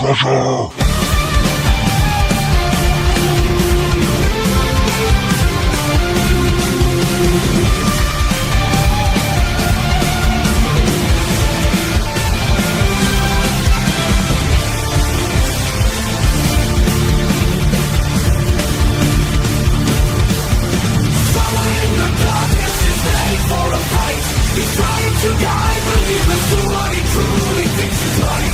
Crusher! He's trying to guide, but he lives to what he truly thinks is right.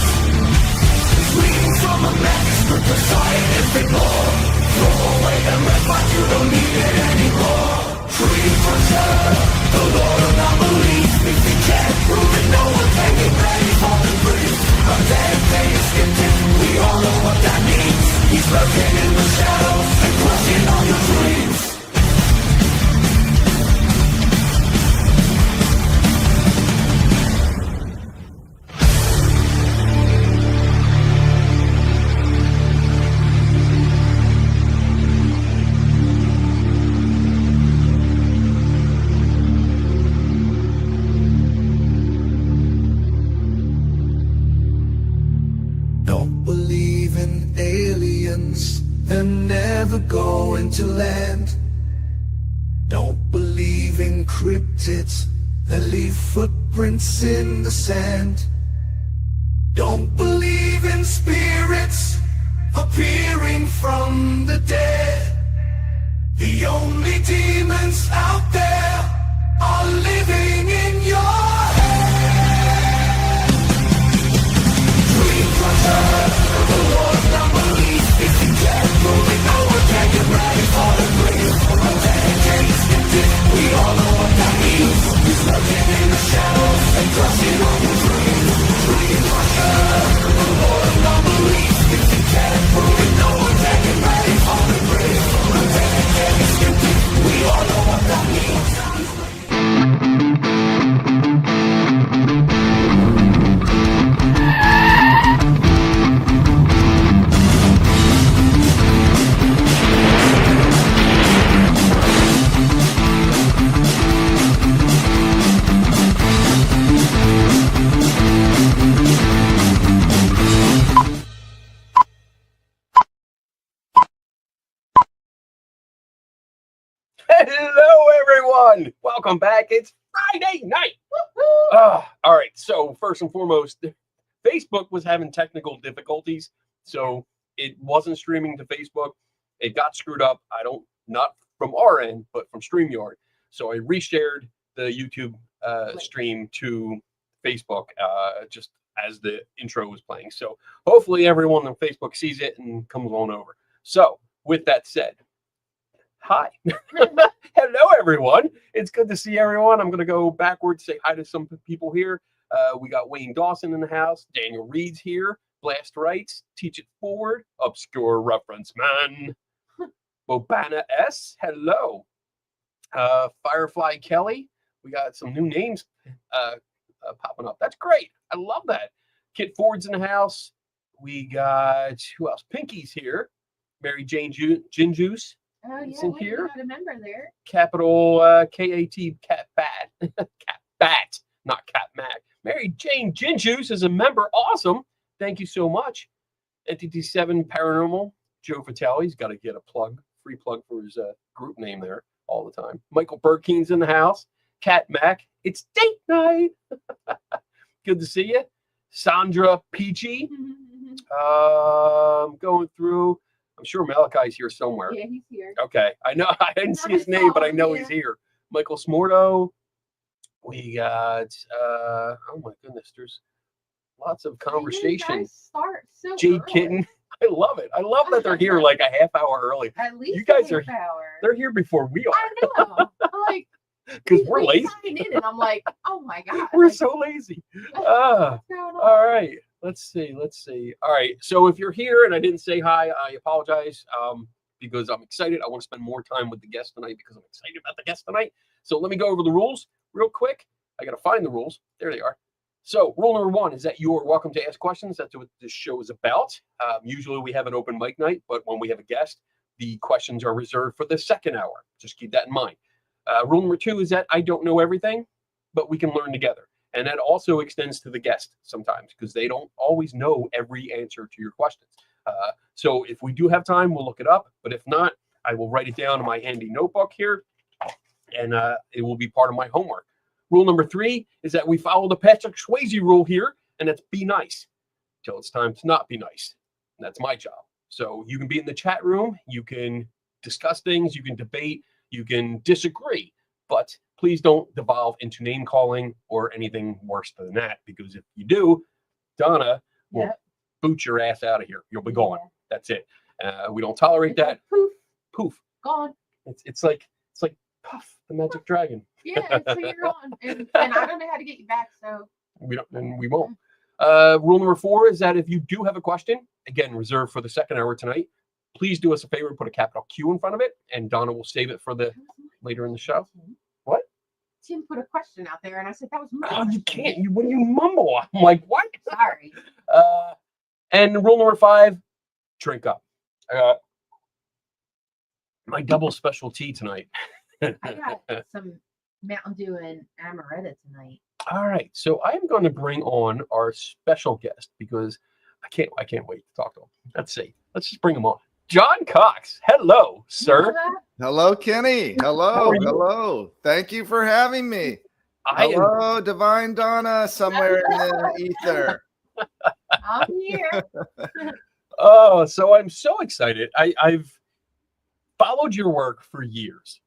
He's reading from a manuscript of scientific lore. Throw away the red light, you don't need it anymore. Free from terror, the Lord of non-belief. If he can't prove it, no one's hanging ready for the brief. A dead day is skeptic, we all know what that means. He's lurking in the shadows and crushing all your dreams. Going to land. Don't believe in cryptids that leave footprints in the sand. Don't believe in spirits appearing from the dead. The only demons out there are living in your head. Dream crusher, the Lord of non-belief. If you can't prove it, no one can get ready for the grief. A dedicated skeptic, we all know what that means. He's lurking in the shadows and crushing all your dreams. Dream crusher, the Lord of non-belief. If you can't prove it, no one can get ready for the grief. A dedicated skeptic, we all know what that means. Hello, everyone. Welcome back. It's Friday night. All right. So first and foremost, Facebook was having technical difficulties, so it wasn't streaming to Facebook. It got screwed up. Not from our end, but from StreamYard. So I reshared the YouTube stream to Facebook just as the intro was playing. So hopefully everyone on Facebook sees it and comes on over. So with that said, hi. Hello, everyone. It's good to see everyone. I'm going to go backwards, say hi to some people here. We got Wayne Dawson in the house. Daniel Reed's here. Blast Rights. Teach It Forward. Obscure Reference Man. Bobana S. Hello. Firefly Kelly. We got some new names popping up. That's great. I love that. Kit Ford's in the house. We got, who else? Pinky's here. Mary Jane Gin Juice. Oh, yeah, in here. Got a member there. Capital K-A-T, Cat Bat. Cat Bat, not Cat Mac. Mary Jane Gin Juice is a member. Awesome. Thank you so much. Entity 7 Paranormal. Joe Vitale's got to get a plug, free plug for his group name there all the time. Michael Burkeen's in the house. Cat Mac. It's date night. Good to see you. Sandra Peachy. Going through. I'm sure Malachi's here somewhere. Yeah, he's here. Okay. I know. I didn't see his name, but I know he's here. Michael Smorto. We got, oh my goodness, there's lots of conversation. So Jade early. Kitten. I love it. I love that they're here like a half hour early. At least you guys a are half hour. They're here before we are. I know. I'm like, because we're lazy. Sign in and I'm like, oh my god. We're like, so lazy. what's going on? All right. Let's see. All right. So if you're here and I didn't say hi, I apologize because I'm excited. I want to spend more time with the guest tonight because I'm excited about the guest tonight. So let me go over the rules real quick. I got to find the rules. There they are. So rule number 1 is that you're welcome to ask questions. That's what this show is about. Usually we have an open mic night, but when we have a guest, the questions are reserved for the second hour. Just keep that in mind. Rule number 2 is that I don't know everything, but we can learn together. And that also extends to the guest sometimes because they don't always know every answer to your questions. So if we do have time, we'll look it up. But if not, I will write it down in my handy notebook here, and it will be part of my homework. Rule number 3 is that we follow the Patrick Swayze rule here, and that's be nice till it's time to not be nice. And that's my job. So you can be in the chat room, you can discuss things, you can debate, you can disagree, but please don't devolve into name calling or anything worse than that, because if you do, Donna will boot your ass out of here. You'll be gone. That's it. We don't tolerate that. Poof, Poof. gone. It's like Puff, the magic dragon. Yeah, so you're gone, and I don't know how to get you back. So We don't, and we won't. Rule number 4 is that if you do have a question, again, reserved for the second hour tonight, please do us a favor and put a capital Q in front of it, and Donna will save it for the later in the show. What? Tim put a question out there, and I said that was my Oh, you question. can't. When you mumble, I'm like, what? Sorry. And rule number 5, drink up. My double special tea tonight. I got some Mountain Dew and amaretto tonight. All right, so I am going to bring on our special guest because I can't wait to talk to him. Let's see. Let's just bring him on. John Cox. Hello, sir. Hello, Kenny. How Hello. are you? Hello. Thank you for having me. I am Hello, Divine Donna, somewhere in the ether. I'm here. Oh, so I'm so excited. I've followed your work for years,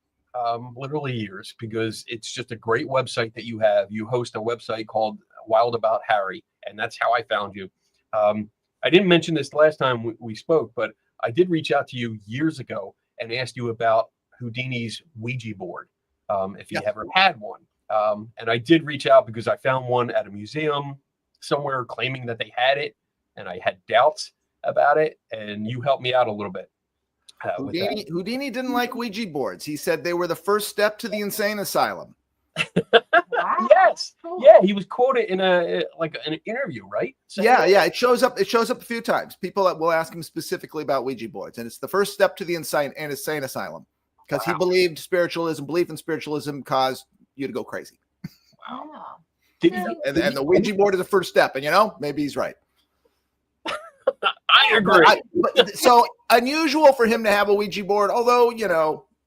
literally years, because it's just a great website that you have. You host a website called Wild About Harry, and that's how I found you. I didn't mention this last time we spoke, but I did reach out to you years ago and asked you about Houdini's Ouija board, if you ever had one. And I did reach out because I found one at a museum somewhere claiming that they had it, and I had doubts about it, and you helped me out a little bit. With that. Houdini didn't like Ouija boards. He said they were the first step to the insane asylum. Wow. Yes, Cool. yeah, he was quoted in an interview, right? So, Yeah. It shows up. It shows up a few times. People will ask him specifically about Ouija boards, and it's the first step to the insane asylum because he believed belief in spiritualism caused you to go crazy. Wow. Did So- he, And the Ouija board is the first step. And maybe he's right. I agree. So unusual for him to have a Ouija board, although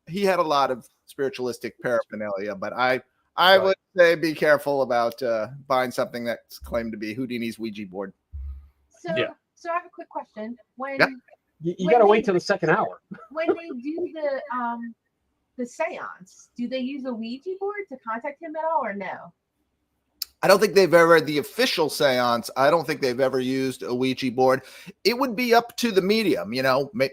he had a lot of spiritualistic paraphernalia. But I would say be careful about buying something that's claimed to be Houdini's Ouija board. So, Yeah. so I have a quick question. When Yeah. You got to wait till the second hour. when they do the seance, do they use a Ouija board to contact him at all, or no? I don't think they've ever, the official seance, I don't think they've ever used a Ouija board. It would be up to the medium,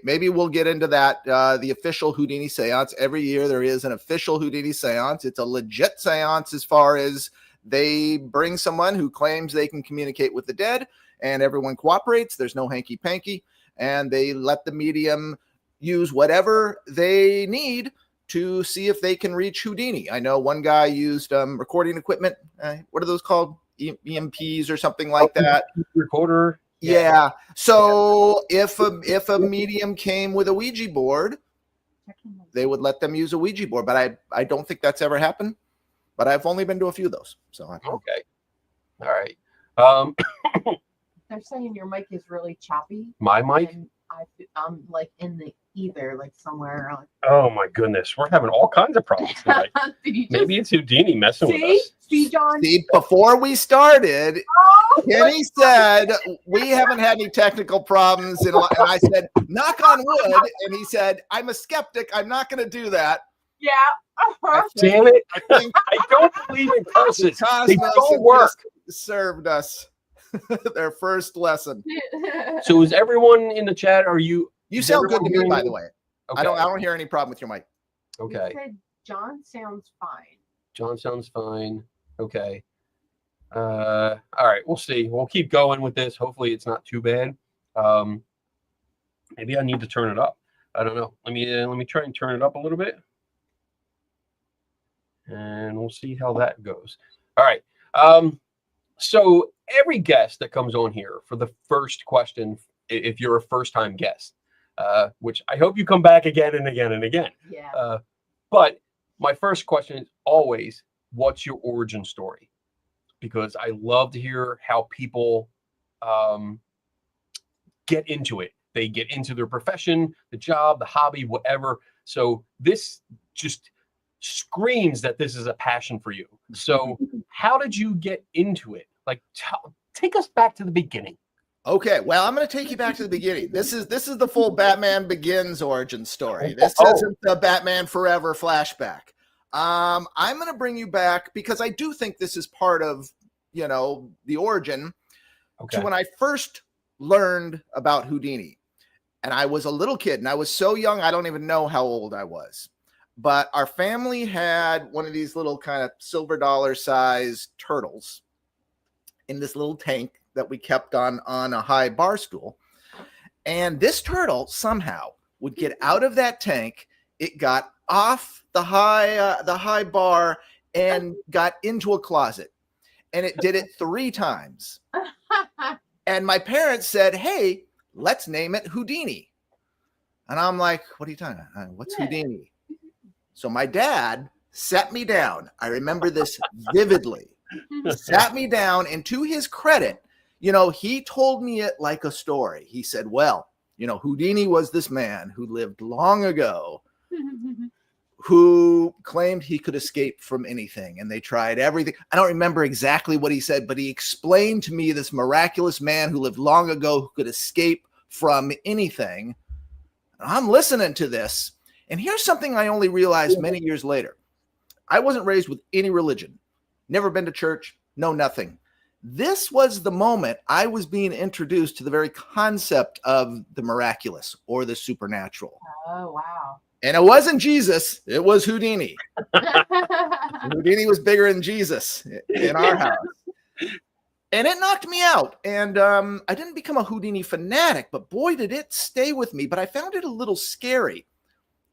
maybe we'll get into that. The official Houdini seance, every year there is an official Houdini seance. It's a legit seance as far as they bring someone who claims they can communicate with the dead, and everyone cooperates. There's no hanky panky, and they let the medium use whatever they need to see if they can reach Houdini. I know one guy used recording equipment. What are those called? EMPs or something like that. Recorder. Yeah. So if a medium came with a Ouija board, they would let them use a Ouija board. But I don't think that's ever happened. But I've only been to a few of those. So Okay. All right. They're saying your mic is really choppy. My mic. And I'm like in the ether, like somewhere. Oh my goodness, we're having all kinds of problems tonight. Did you just Maybe it's Houdini messing with see? us. See, John? see, before we started, Oh, Kenny said we haven't had any technical problems, and I said knock on wood, and he said I'm a skeptic. I'm not going to do that. yeah. Damn it! I think I don't believe in curses. They Cosmos don't have work. just served us their first lesson. So is everyone in the chat? Are you? You Is sound good to everyone me, hearing by me? the way. Okay. I don't hear any problem with your mic. Okay. You said John sounds fine. John sounds fine. Okay. All right. We'll see. We'll keep going with this. Hopefully, it's not too bad. Maybe I need to turn it up. I don't know. Let me try and turn it up a little bit, and we'll see how that goes. All right. So every guest that comes on here for the first question, if you're a first-time guest, which I hope you come back again and again and again. Yeah. But my first question is always, what's your origin story? because I love to hear how people get into it. They get into their profession, the job, the hobby, whatever. So this just screams that this is a passion for you. So how did you get into it? Like, take us back to the beginning. Okay, well, I'm going to take you back to the beginning. This is the full Batman Begins origin story. This isn't the Batman Forever flashback. I'm going to bring you back because I do think this is part of, the origin to when I first learned about Houdini. And I was a little kid, and I was so young, I don't even know how old I was. But our family had one of these little kind of silver dollar size turtles in this little tank that we kept on a high bar stool. And this turtle somehow would get out of that tank. It got off the high bar and got into a closet. And it did it 3 times. And my parents said, hey, let's name it Houdini. And I'm like, what are you talking about? What's Houdini? So my dad sat me down. I remember this vividly. Sat me down, and to his credit, he told me it like a story. He said, well, Houdini was this man who lived long ago who claimed he could escape from anything, and they tried everything. I don't remember exactly what he said, but he explained to me this miraculous man who lived long ago who could escape from anything. I'm listening to this, and here's something I only realized many years later. I wasn't raised with any religion, never been to church, no nothing. This was the moment I was being introduced to the very concept of the miraculous or the supernatural. Oh, wow. And it wasn't Jesus, it was Houdini. Houdini was bigger than Jesus in our house. And it knocked me out. And I didn't become a Houdini fanatic, but boy, did it stay with me. But I found it a little scary.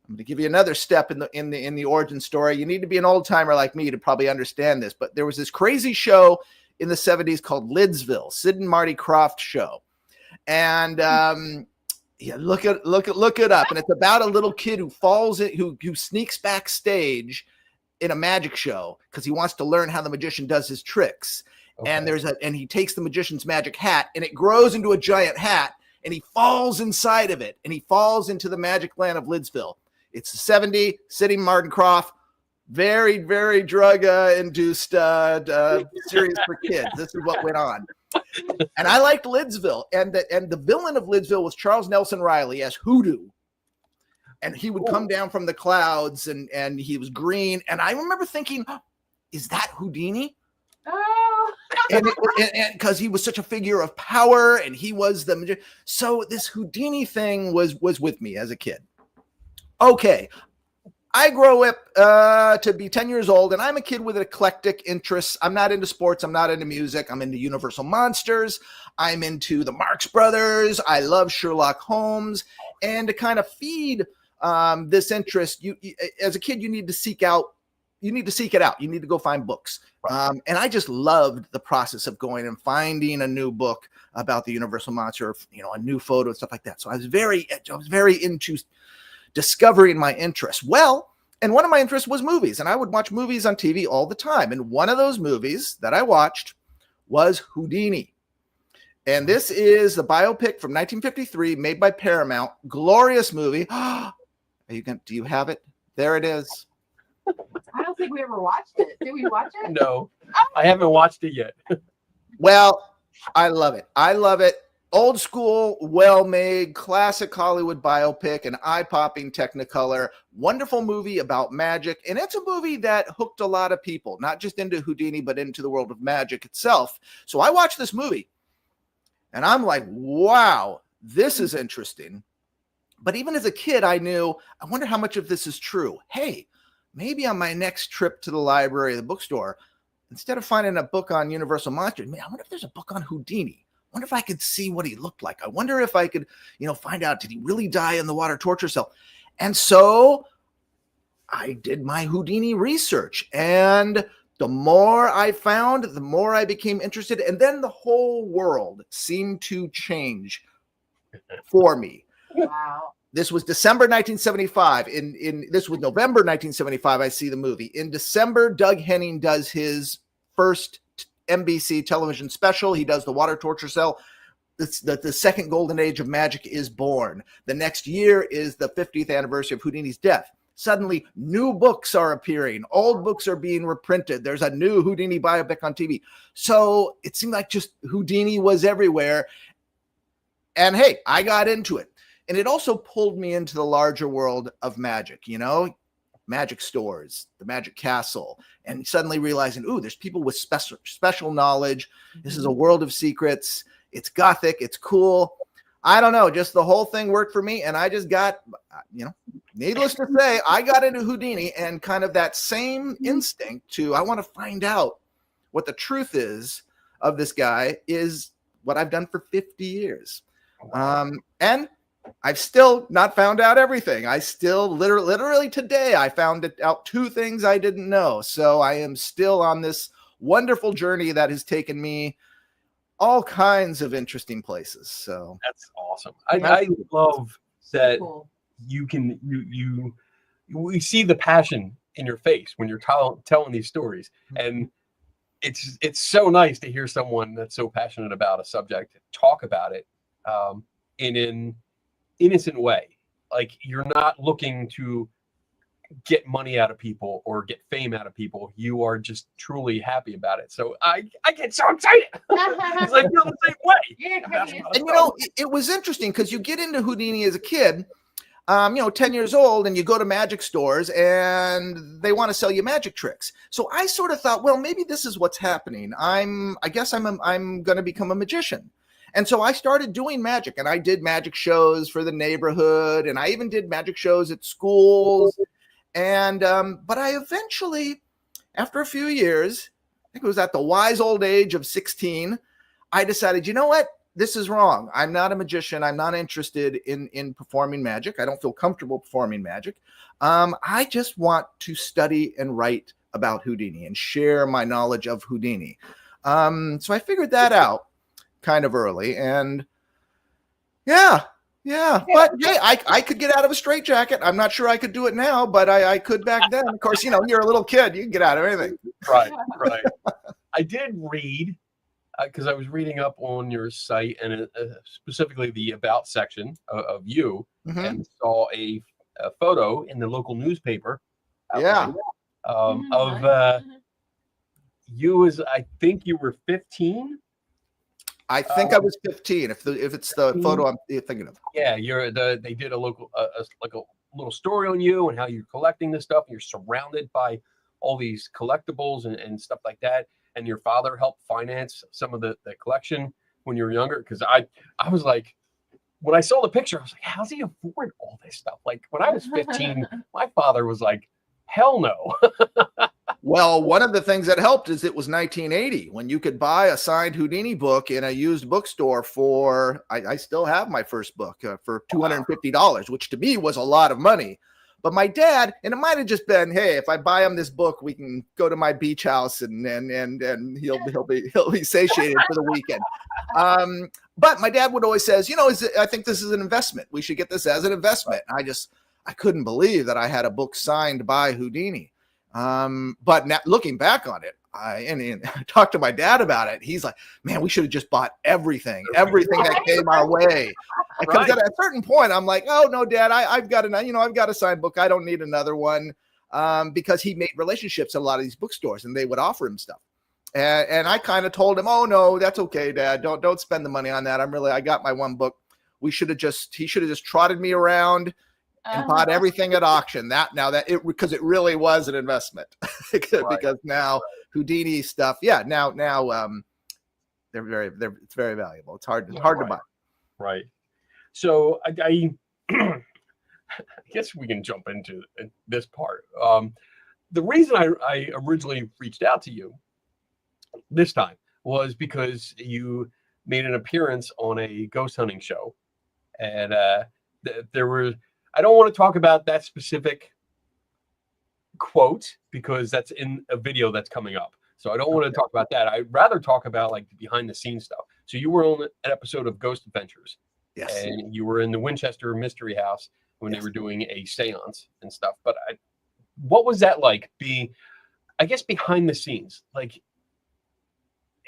I'm going to give you another step in the origin story. You need to be an old timer like me to probably understand this. But there was this crazy show in the 70s called Lidsville, Sid and Marty Krofft show. And look it up. And it's about a little kid who falls in, who sneaks backstage in a magic show because he wants to learn how the magician does his tricks. Okay. And he takes the magician's magic hat, and it grows into a giant hat, and he falls inside of it, and he falls into the magic land of Lidsville. It's the 70s, Sid and Marty Krofft, very, very drug-induced series for kids. This is what went on. And I liked Lidsville. And the villain of Lidsville was Charles Nelson Riley as Hoodoo. And he would come down from the clouds, and he was green. And I remember thinking, is that Houdini? Oh. And because he was such a figure of power, and he was the... So this Houdini thing was with me as a kid. Okay. I grow up to be 10 years old, and I'm a kid with eclectic interests. I'm not into sports. I'm not into music. I'm into Universal Monsters. I'm into the Marx Brothers. I love Sherlock Holmes. And to kind of feed this interest, you as a kid, you need to seek it out. You need to go find books. And I just loved the process of going and finding a new book about the Universal Monster, a new photo and stuff like that. So I was very into discovering my interests. Well, and one of my interests was movies, and I would watch movies on TV all the time. And one of those movies that I watched was Houdini. And this is the biopic from 1953 made by Paramount. Glorious movie. Do you have it? There it is. I don't think we ever watched it. Did we watch it? No, I haven't watched it yet. Well, I love it. I love it. Old school, well-made, classic Hollywood biopic, an eye-popping Technicolor, wonderful movie about magic. And it's a movie that hooked a lot of people, not just into Houdini, but into the world of magic itself. So I watched this movie, and I'm like, wow, this is interesting. But even as a kid, I wonder how much of this is true. Hey, maybe on my next trip to the library or the bookstore, instead of finding a book on Universal Monsters, I wonder if there's a book on Houdini. I wonder if I could see what he looked like. I wonder if I could, find out, did he really die in the water torture cell? And so I did my Houdini research. And the more I found, the more I became interested. And then the whole world seemed to change for me. Wow. This was December 1975. This was November 1975. I see the movie. In December, Doug Henning does his first NBC television special. He does the water torture cell. It's the second golden age of magic is born. The next year is the 50th anniversary of Houdini's death. Suddenly, new books are appearing. Old books are being reprinted. There's a new Houdini biopic on TV. So it seemed like just Houdini was everywhere. And hey, I got into it. And it also pulled me into the larger world of magic, magic stores, the magic castle, and suddenly realizing, ooh, there's people with special knowledge. This is a world of secrets. It's gothic. It's cool. I don't know. Just the whole thing worked for me. And I just got, needless to say, I got into Houdini and kind of that same instinct to, I want to find out what the truth is of this guy is what I've done for 50 years. And I've still not found out everything. I still literally today, I found out 2 things I didn't know. So I am still on this wonderful journey that has taken me all kinds of interesting places. So that's awesome. I love that Cool. we see the passion in your face when you're telling these stories. And it's so nice to hear someone that's so passionate about a subject talk about it in an innocent way. Like, you're not looking to get money out of people or get fame out of people. You are just truly happy about it. So I get so excited because I feel the same way. Yeah, And it was interesting because you get into Houdini as a kid, 10 years old, and you go to magic stores and they want to sell you magic tricks. So I sort of thought, well, maybe this is what's happening. I guess I'm going to become a magician. And so I started doing magic, and I did magic shows for the neighborhood, and I even did magic shows at schools. And but I eventually, after a few years, I think it was at the wise old age of 16, I decided, you know what? This is wrong. I'm not a magician. I'm not interested in performing magic. I don't feel comfortable performing magic. I just want to study and write about Houdini and share my knowledge of Houdini. So I figured that out kind of early, and yeah. But hey, I could get out of a straitjacket. I'm not sure I could do it now, but I could back then. Of course, you're a little kid. You can get out of anything. Right. I did read, because I was reading up on your site and specifically the about section of you, and saw a photo in the local newspaper. Of you as, I think you were 15. I think I was 15. If it's the photo I'm thinking of. Yeah, they did a local like a little story on you and how you're collecting this stuff. You're surrounded by all these collectibles and stuff like that. And your father helped finance some of the collection when you were younger. Because I was like, when I saw the picture, I was like, how's he afford all this stuff? Like, when I was 15, my father was like, hell no. Well, one of the things that helped is it was 1980 when you could buy a signed Houdini book in a used bookstore for, I still have my first book for $250, which to me was a lot of money. But my dad, and it might have just been, hey, if I buy him this book, we can go to my beach house and he'll be satiated for the weekend. But my dad would always says, I think this is an investment. We should get this as an investment. I couldn't believe that I had a book signed by Houdini. But now, looking back on it, I talked to my dad about it. He's like, man, we should have just bought everything that came our way. Because at a certain point, I'm like, oh no, Dad, I've got a signed book. I don't need another one. Because he made relationships at a lot of these bookstores, and they would offer him stuff. And I kind of told him, oh no, that's okay, Dad. Don't spend the money on that. I got my one book. He should have just trotted me around and bought everything at auction. Because it really was an investment. Because now Houdini stuff, now it's very valuable. It's hard to buy. Right. So I guess we can jump into this part. The reason I originally reached out to you this time was because you made an appearance on a ghost hunting show, and there were. I don't want to talk about that specific quote because that's in a video that's coming up. So I don't want to talk about that. I'd rather talk about like the behind the scenes stuff. So you were on an episode of Ghost Adventures. Yes. And you were in the Winchester Mystery House when they were doing a seance and stuff. But what was that like being, I guess, behind the scenes? Like,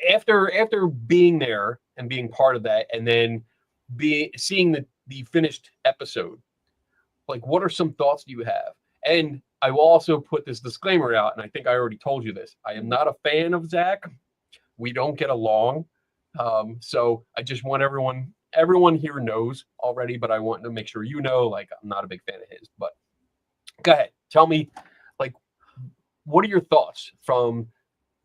after being there and being part of that, and then seeing the finished episode, like, what are some thoughts you have? And I will also put this disclaimer out, and I think I already told you this. I am not a fan of Zach. We don't get along. So I just want everyone here knows already, but I want to make sure you know, like, I'm not a big fan of his. But go ahead. Tell me, like, what are your thoughts from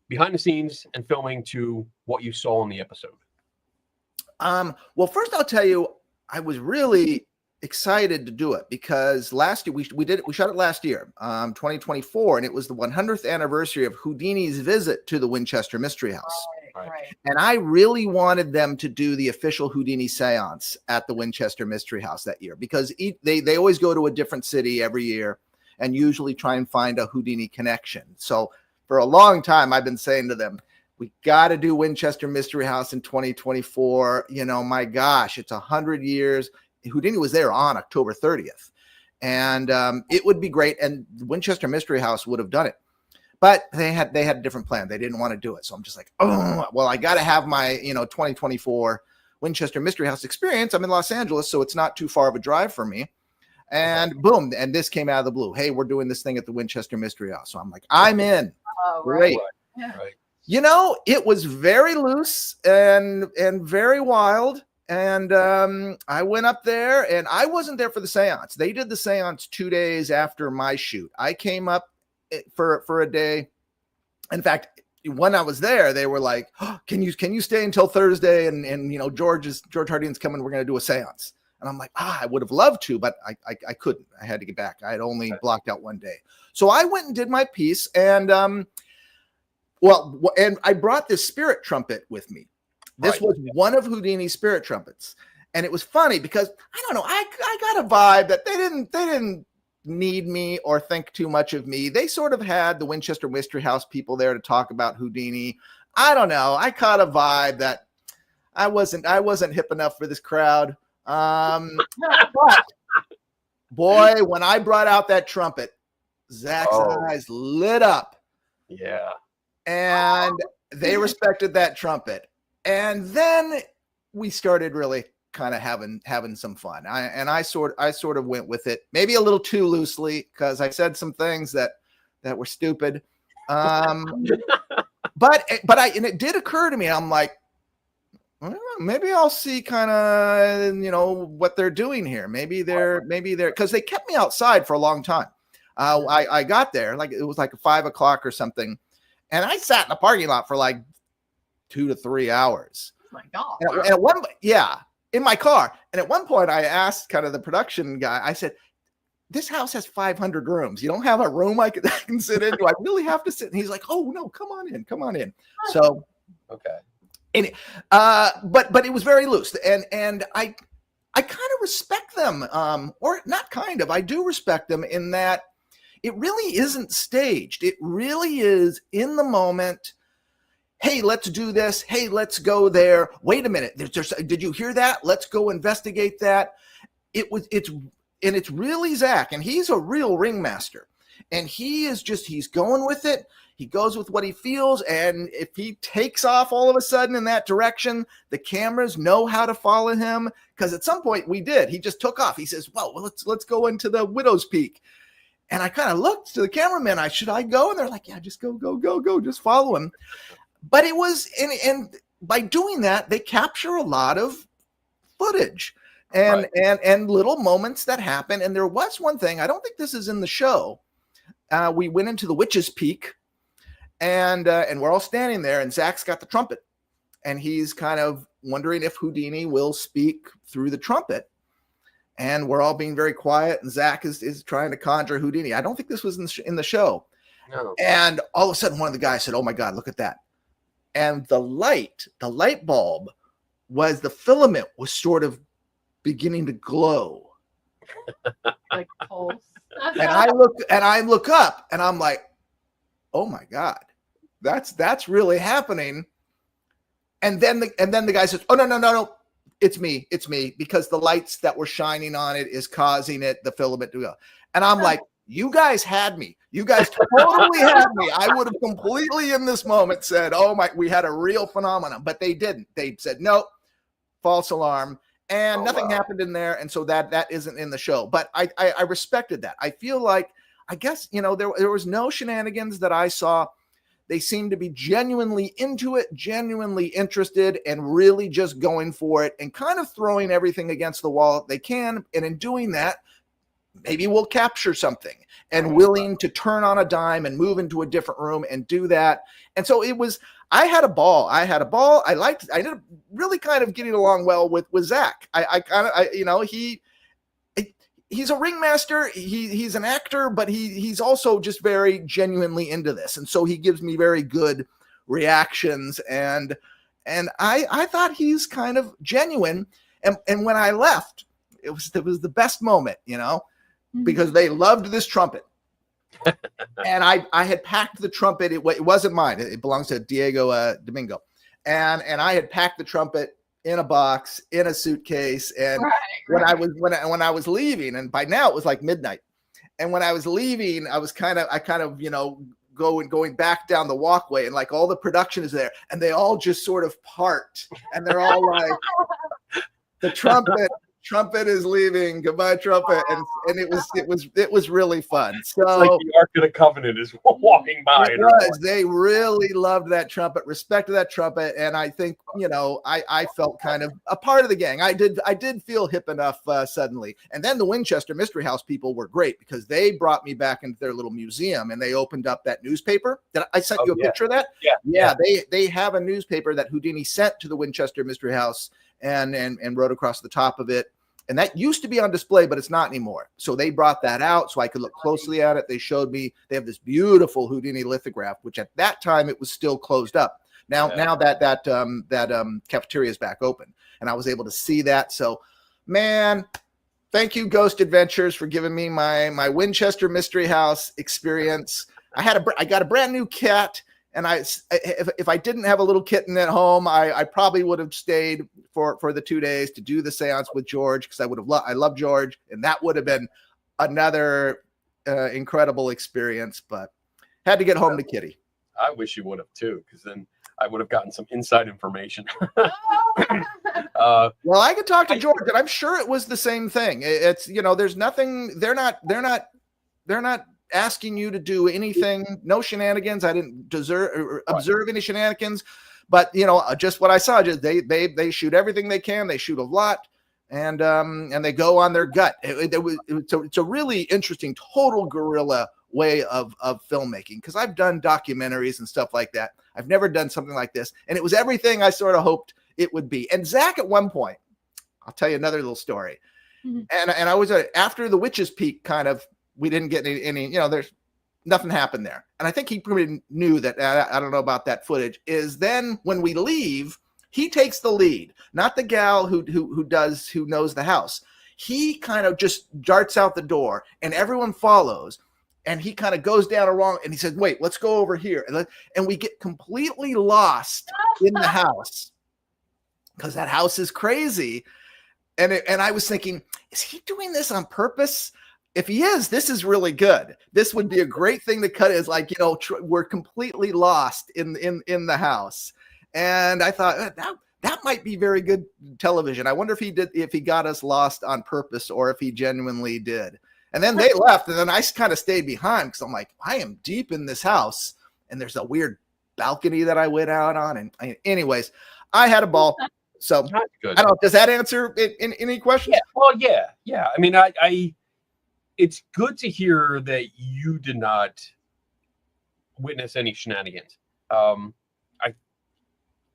behind the scenes and filming to what you saw in the episode? Well, first I'll tell you, I was really excited to do it because last year we shot it last year, 2024, and it was the 100th anniversary of Houdini's visit to the Winchester Mystery House. Right. And I really wanted them to do the official Houdini seance at the Winchester Mystery House that year because they always go to a different city every year and usually try and find a Houdini connection. So for a long time, I've been saying to them, we got to do Winchester Mystery House in 2024. You know, my gosh, it's 100 years. Houdini was there on October 30th. And it would be great. And Winchester Mystery House would have done it. But they had a different plan. They didn't want to do it. So I'm just like, oh, well, I got to have my, 2024 Winchester Mystery House experience. I'm in Los Angeles, so it's not too far of a drive for me. And boom, and this came out of the blue. Hey, we're doing this thing at the Winchester Mystery House. So I'm like, I'm in. Oh, Great. Right. You know, it was very loose and very wild. And I went up there, and I wasn't there for the seance. They did the seance 2 days after my shoot. I came up for a day. In fact, when I was there, they were like, oh, can you stay until Thursday? And George Hardin's coming. We're going to do a seance. And I'm like, I would have loved to, but I couldn't. I had to get back. I had only blocked out one day. So I went and did my piece. And and I brought this spirit trumpet with me. This was one of Houdini's spirit trumpets. And it was funny because I don't know, I got a vibe that they didn't need me or think too much of me. They sort of had the Winchester Mystery House people there to talk about Houdini. I don't know. I caught a vibe that I wasn't hip enough for this crowd. But boy, when I brought out that trumpet, Zach's eyes lit up. Yeah. And they respected that trumpet. And then we started really kind of having some fun. I sort of went with it, maybe a little too loosely because I said some things that were stupid. But it did occur to me. I'm like, well, maybe I'll see kind of what they're doing here. Maybe they're because they kept me outside for a long time. I got there like it was like 5 o'clock or something, and I sat in the parking lot for like 2 to 3 hours. Oh my God. And in my car. And at one point I asked kind of the production guy, I said, this house has 500 rooms. You don't have a room I can sit in? Do I really have to sit? And he's like, oh no, come on in. So, okay. And, but it was very loose. And I kind of respect them, or not kind of, I do respect them in that it really isn't staged. It really is in the moment. Hey, let's do this. Hey, let's go there. Wait a minute. Did you hear that? Let's go investigate that. It's really Zach, and he's a real ringmaster. And he's going with it. He goes with what he feels. And if he takes off all of a sudden in that direction, the cameras know how to follow him. Because at some point we did. He just took off. He says, well, let's go into the Widow's Peak. And I kind of looked to the cameraman. Should I go? And they're like, yeah, just go. Just follow him. But it was, and by doing that, they capture a lot of footage and little moments that happen. And there was one thing, I don't think this is in the show. We went into the Witch's Peak, and we're all standing there, and Zach's got the trumpet, and he's kind of wondering if Houdini will speak through the trumpet. And we're all being very quiet, and Zach is trying to conjure Houdini. I don't think this was in the show. No. And all of a sudden, one of the guys said, oh my God, look at that. And the light bulb the filament was sort of beginning to glow. Like pulse. And I look up and I'm like, oh my God, that's really happening. And then the guy says, oh, no. It's me, because the lights that were shining on it is causing the filament to go. And I'm like, You guys had me. You guys totally had me. I would have completely in this moment said, oh my, we had a real phenomenon, but they didn't. They said, no, false alarm. And nothing happened in there. And so that isn't in the show. But I respected that. I feel like, I guess, you know, there was no shenanigans that I saw. They seemed to be genuinely into it, genuinely interested, and really just going for it and kind of throwing everything against the wall they can. And in doing that, maybe we'll capture something, and willing to turn on a dime and move into a different room and do that. And so I had a ball. I ended up really kind of getting along well with Zach. He's a ringmaster. He's an actor, but he's also just very genuinely into this. And so he gives me very good reactions. And I thought he's kind of genuine. And when I left, it was the best moment, you know, because they loved this trumpet. And I had packed the trumpet. It wasn't mine. It belongs to Diego Domingo. And I had packed the trumpet in a box, in a suitcase. And when I was leaving, and by now it was like midnight. And when I was leaving, I kind of, you know, going back down the walkway, and like all the production is there, and they all just sort of part, and they're all like, the trumpet is leaving, goodbye trumpet. And it was really fun. So it's like the Ark of the Covenant is walking by. They really loved that trumpet, respected that trumpet. And I think, you know, I felt kind of a part of the gang. I did feel hip enough suddenly. And then the Winchester Mystery House people were great, because they brought me back into their little museum, and they opened up that newspaper. Did I sent you a picture of that? Yeah. They have a newspaper that Houdini sent to the Winchester Mystery House and wrote across the top of it. And that used to be on display, but it's not anymore. So they brought that out so I could look closely at it. They showed me, they have this beautiful Houdini lithograph, which at that time it was still closed up. Now that cafeteria is back open, and I was able to see that. So, man, thank you, Ghost Adventures, for giving me my Winchester Mystery House experience. I got a brand new cat. And if I didn't have a little kitten at home, I probably would have stayed for the 2 days to do the seance with George, because I love George, and that would have been another incredible experience. But had to get home to Kitty. I wish you would have too, because then I would have gotten some inside information. Well, I could talk to George, and I'm sure it was the same thing. It's, you know, there's nothing. They're not asking you to do anything, no shenanigans. I didn't observe any shenanigans, but you know, just what I saw, just they shoot everything they can. They shoot a lot, and they go on their gut. It's a really interesting, total guerrilla way of filmmaking, because I've done documentaries and stuff like that. I've never done something like this, and it was everything I sort of hoped it would be. And Zach, at one point, I'll tell you another little story. And I was after the Witch's Peak, kind of, we didn't get any, you know, there's nothing happened there. And I think he probably knew that. I don't know about that footage. Is then when we leave, he takes the lead, not the gal who knows the house. He kind of just darts out the door, and everyone follows. And he kind of goes down a wrong, and he says, wait, let's go over here. And we get completely lost in the house, because that house is crazy. And I was thinking, is he doing this on purpose? If he is, this is really good. This would be a great thing to cut. Is like, you know, we're completely lost in the house. And I thought that might be very good television. I wonder if he got us lost on purpose, or if he genuinely did. And then they left, and then I kind of stayed behind, because I'm like, I am deep in this house, and there's a weird balcony that I went out on. And anyways, I had a ball. So good. I don't know. Does that answer in any questions? Yeah. Well, yeah. I mean, it's good to hear that you did not witness any shenanigans.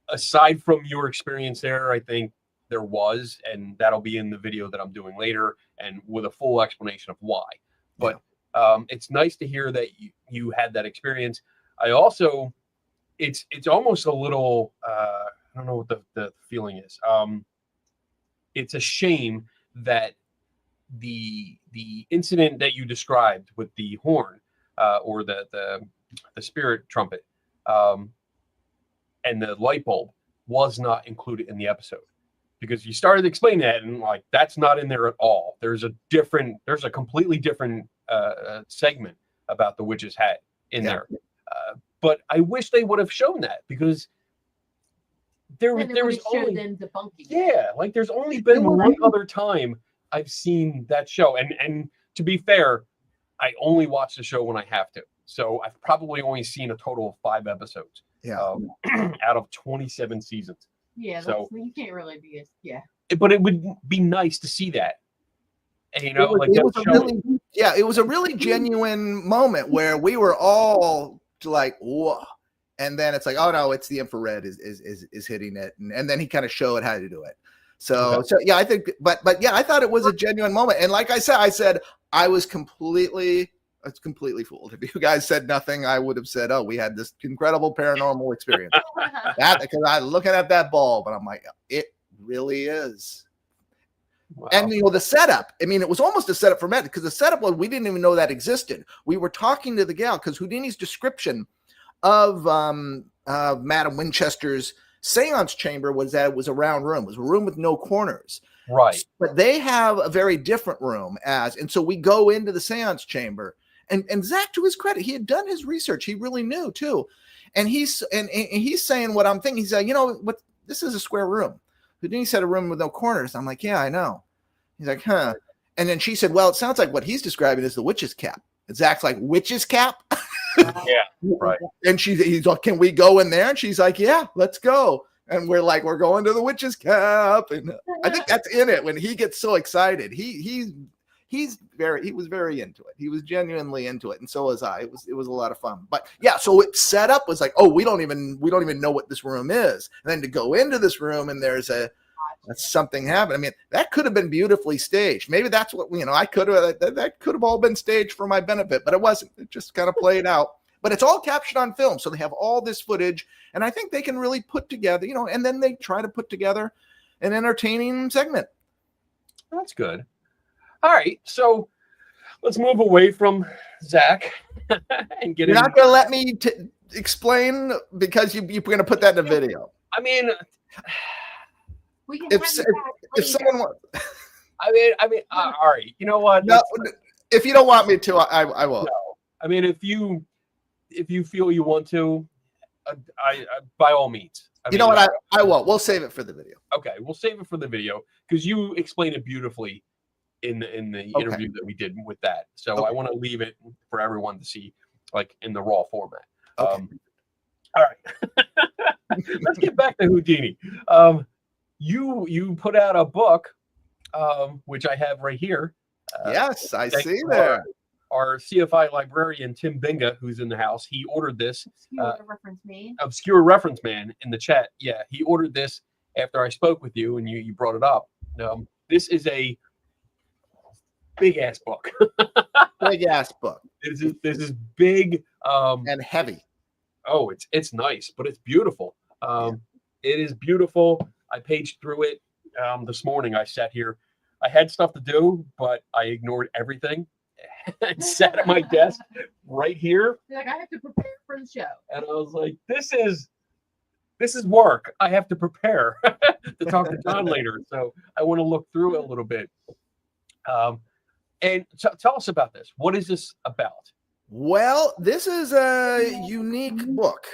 Aside from your experience there, I think there was, and that'll be in the video that I'm doing later, and with a full explanation of why. But it's nice to hear that you had that experience. I also, it's almost a little, I don't know what the feeling is. It's a shame that the incident that you described with the horn, or the spirit trumpet, and the light bulb was not included in the episode, because you started explaining that, and like, that's not in there at all. There's a completely different segment about the witch's hat in Yeah. there. But I wish they would have shown that, because there And was showed only them debunking. yeah, like there's only been one other time I've seen that show, and to be fair, I only watch the show when I have to. So I've probably only seen a total of 5 episodes. Yeah. Out of 27 seasons. Yeah, So- you can't really be a, yeah. But it would be nice to see that. And, you know, It was- like it that was a show. really, yeah, it was a really genuine moment where we were all like, whoa. And then it's like, oh no, it's the infrared is hitting it. And then he kind of showed how to do it. So, Okay. so yeah, I think, but yeah, I thought it was a genuine moment. And like I said, I was completely fooled. If you guys said nothing, I would have said, oh, we had this incredible paranormal experience. That, because I'm looking at that bulb and I'm like, it really is. Wow. And you know, the setup, I mean, it was almost a setup for Matt, because the setup was, we didn't even know that existed. We were talking to the gal, because Houdini's description of Madam Winchester's seance chamber was that it was a round room. It was a room with no corners. Right. But they have a very different room and so we go into the seance chamber, and Zach, to his credit, he had done his research. He really knew too. And he's saying what I'm thinking. He's like, you know what, this is a square room. Houdini said a room with no corners. I'm like, yeah, I know. He's like, huh. And then she said, well, it sounds like what he's describing is the witch's cap. And Zach's like, witch's cap? Yeah. Right. And he's like, can we go in there? And she's like, yeah, let's go. And we're like, we're going to the witch's cap. And I think that's in it when he gets so excited. He was very into it. He was genuinely into it, and so was I. It was a lot of fun. But yeah, so it set up was like, oh, we don't even know what this room is. And then to go into this room and there's something happened. I mean, that could have been beautifully staged. Maybe that's what, you know, that could have all been staged for my benefit, but it wasn't. It just kind of played out. But it's all captured on film, so they have all this footage, and I think they can really put together, you know, and then they try to put together an entertaining segment. That's good. All right, so let's move away from Zach and get You're into. not going to let me explain, because you're going to put that in a video. I mean, We can If have s- you back If later. someone wants, all right. You know what? no, if you don't want me to, I won't. No. I mean, if you feel you want to, I by all means. You know what? I won't. We'll save it for the video. Okay, we'll save it for the video because you explained it beautifully in the interview that we did with that. So Okay. I want to leave it for everyone to see, like in the raw format. Okay. All right, let's get back to Houdini. You put out a book, which I have right here. Yes, I thanks see to there. Our CFI librarian Tim Binga, who's in the house, he ordered this. Reference me. Obscure reference man in the chat. Yeah, he ordered this after I spoke with you and you brought it up. This is a big ass book. Big ass book This is big and heavy. oh, it's nice, but it's beautiful. It is beautiful. I paged through it this morning. I sat here. I had stuff to do, but I ignored everything and sat at my desk right here. You're like, I have to prepare for the show. And I was like, this is work. I have to prepare to talk to John later. So I want to look through it a little bit. And tell us about this. What is this about? Well, this is a unique book.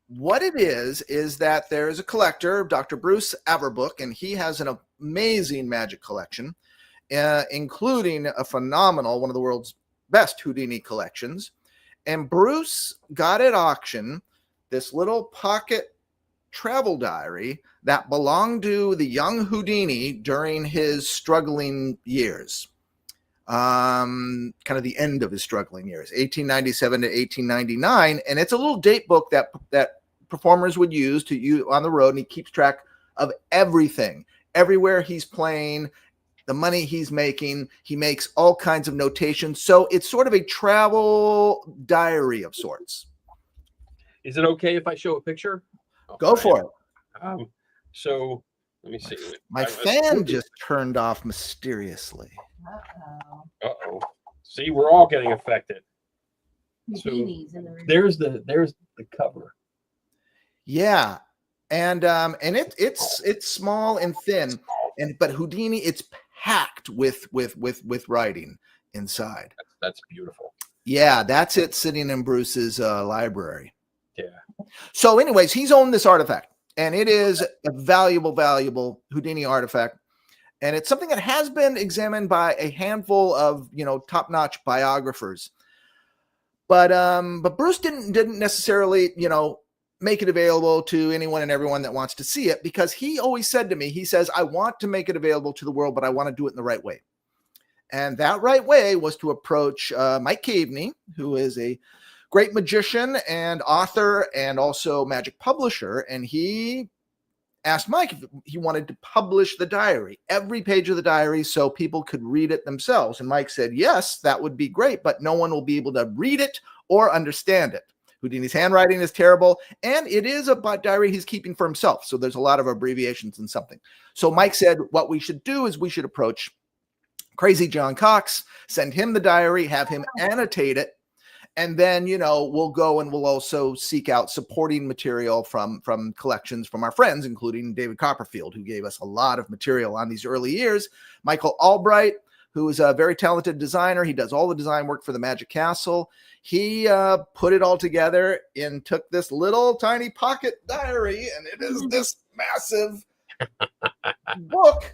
What it is that there is a collector, Dr. Bruce Averbook, and he has an amazing magic collection, including a phenomenal, one of the world's best Houdini collections. And Bruce got at auction this little pocket travel diary that belonged to the young Houdini during his struggling years. Kind of the end of his struggling years, 1897 to 1899. And it's a little date book that performers would use on the road. And he keeps track of everything, everywhere he's playing, the money he's making. He makes all kinds of notations. So it's sort of a travel diary of sorts. Is it okay if I show a picture? Go for it. So let me see. My fan just turned off mysteriously. Uh-oh. Uh-oh. See, we're all getting affected. So, Houdini's in the room. There's the cover. Yeah, and it's small and thin, but Houdini, it's packed with writing, inside. That's beautiful. Yeah, that's it sitting in Bruce's library. Yeah. So anyways, he's owned this artifact, and it is a valuable Houdini artifact. And it's something that has been examined by a handful of, top-notch biographers. But Bruce didn't necessarily, make it available to anyone and everyone that wants to see it, because he always said to me, he says, I want to make it available to the world, but I want to do it in the right way. And that right way was to approach Mike Caveney, who is a great magician and author and also magic publisher. And he asked Mike if he wanted to publish the diary, every page of the diary, so people could read it themselves. And Mike said, yes, that would be great, but no one will be able to read it or understand it. Houdini's handwriting is terrible, and it is a diary he's keeping for himself. So there's a lot of abbreviations and something. So Mike said, what we should do is we should approach Crazy John Cox, send him the diary, have him annotate it, and then, we'll go and we'll also seek out supporting material from collections from our friends, including David Copperfield, who gave us a lot of material on these early years. Michael Albright, who is a very talented designer. He does all the design work for the Magic Castle. He put it all together and took this little tiny pocket diary, and it is this massive book.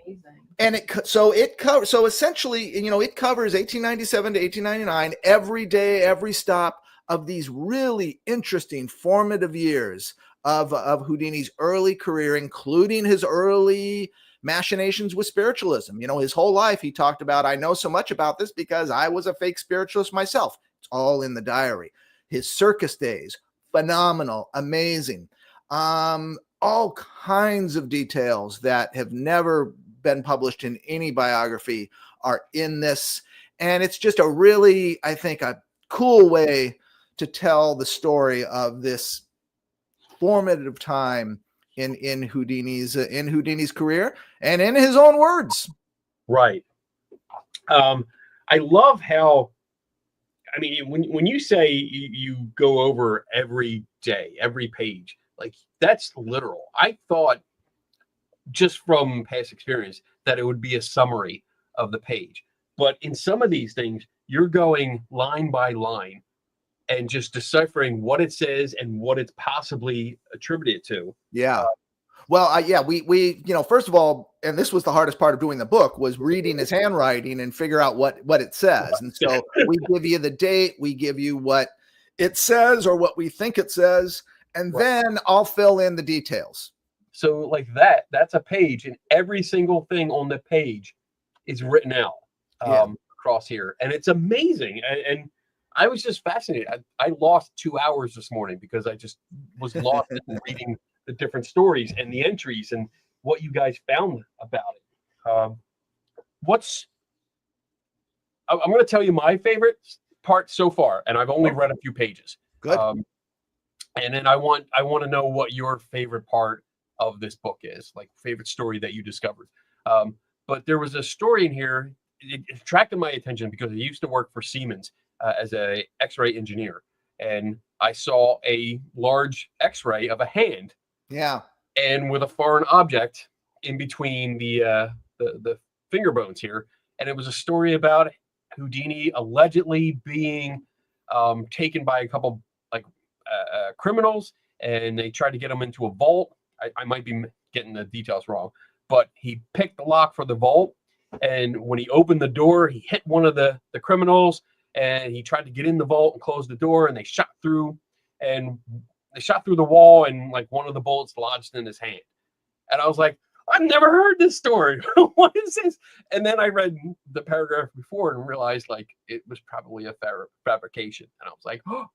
Amazing. And it covers essentially, it covers 1897 to 1899, every day, every stop of these really interesting, formative years of Houdini's early career, including his early machinations with spiritualism. His whole life he talked about, I know so much about this because I was a fake spiritualist myself. It's all in the diary. His circus days, phenomenal, amazing. All kinds of details that have never been published in any biography are in this. And it's just a really, I think, a cool way to tell the story of this formative time in Houdini's career and in his own words. Right. I love how, when you say you go over every day, every page, like that's literal. I thought, just from past experience, that it would be a summary of the page. But in some of these things, you're going line by line and just deciphering what it says and what it's possibly attributed to. Yeah. We first of all, and this was the hardest part of doing the book, was reading his handwriting and figure out what it says. And so we give you the date, we give you what it says or what we think it says, and then I'll fill in the details. So like that's a page, and every single thing on the page is written out across here. And it's amazing. And I was just fascinated. I lost 2 hours this morning because I just was lost in reading the different stories and the entries and what you guys found about it. I'm going to tell you my favorite part so far, and I've only read a few pages. Good. And then I want to know what your favorite part of this book is, like favorite story that you discovered. But there was a story in here. It attracted my attention because I used to work for Siemens as a X-ray engineer, and I saw a large X-ray of a hand. Yeah. And with a foreign object in between the finger bones here, and it was a story about Houdini allegedly being taken by a couple criminals, and they tried to get him into a vault. I might be getting the details wrong, but he picked the lock for the vault, and when he opened the door, he hit one of the criminals, and he tried to get in the vault and close the door, and they shot through the wall, and like one of the bullets lodged in his hand. And I was like, I've never heard this story. What is this? And then I read the paragraph before and realized like it was probably a fabrication. And I was like, oh,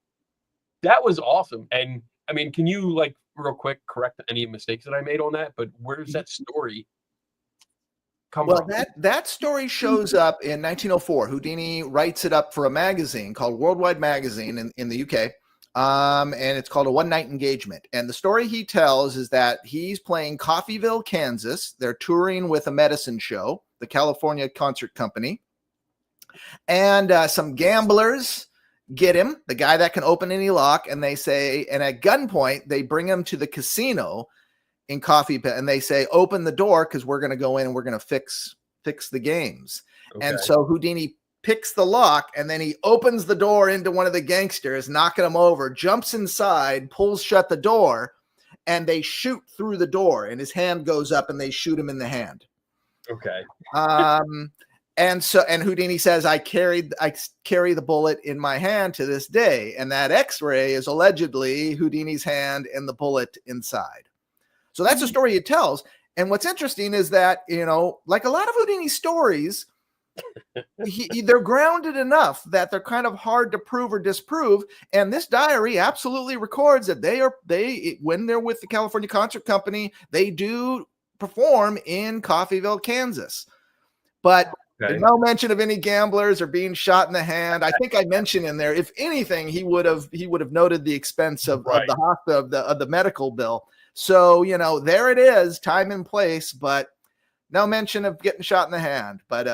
that was awesome. And I mean, can you like real quick correct any mistakes that I made on that? But where's that story come from? Well, that story shows up in 1904. Houdini writes it up for a magazine called Worldwide Magazine in the UK. And it's called A One Night Engagement. And the story he tells is that he's playing Coffeyville, Kansas. They're touring with a medicine show, the California Concert Company. And some gamblers get him, the guy that can open any lock. And they say, and at gunpoint, they bring him to the casino in Coffeyville. And they say, open the door because we're going to go in and we're going to fix the games. Okay. And so Houdini picks the lock, and then he opens the door into one of the gangsters, knocking him over, jumps inside, pulls shut the door, and they shoot through the door, and his hand goes up and they shoot him in the hand. Okay. And Houdini says, I carry the bullet in my hand to this day. And that X-ray is allegedly Houdini's hand and the bullet inside. So that's a story he tells. And what's interesting is that, like a lot of Houdini stories, they're grounded enough that they're kind of hard to prove or disprove. And this diary absolutely records that when they're with the California Concert Company, they do perform in Coffeyville, Kansas. But there's no mention of any gamblers or being shot in the hand. I think I mentioned in there, if anything, he would have noted the expense of the medical bill. So, there it is, time and place, but no mention of getting shot in the hand. But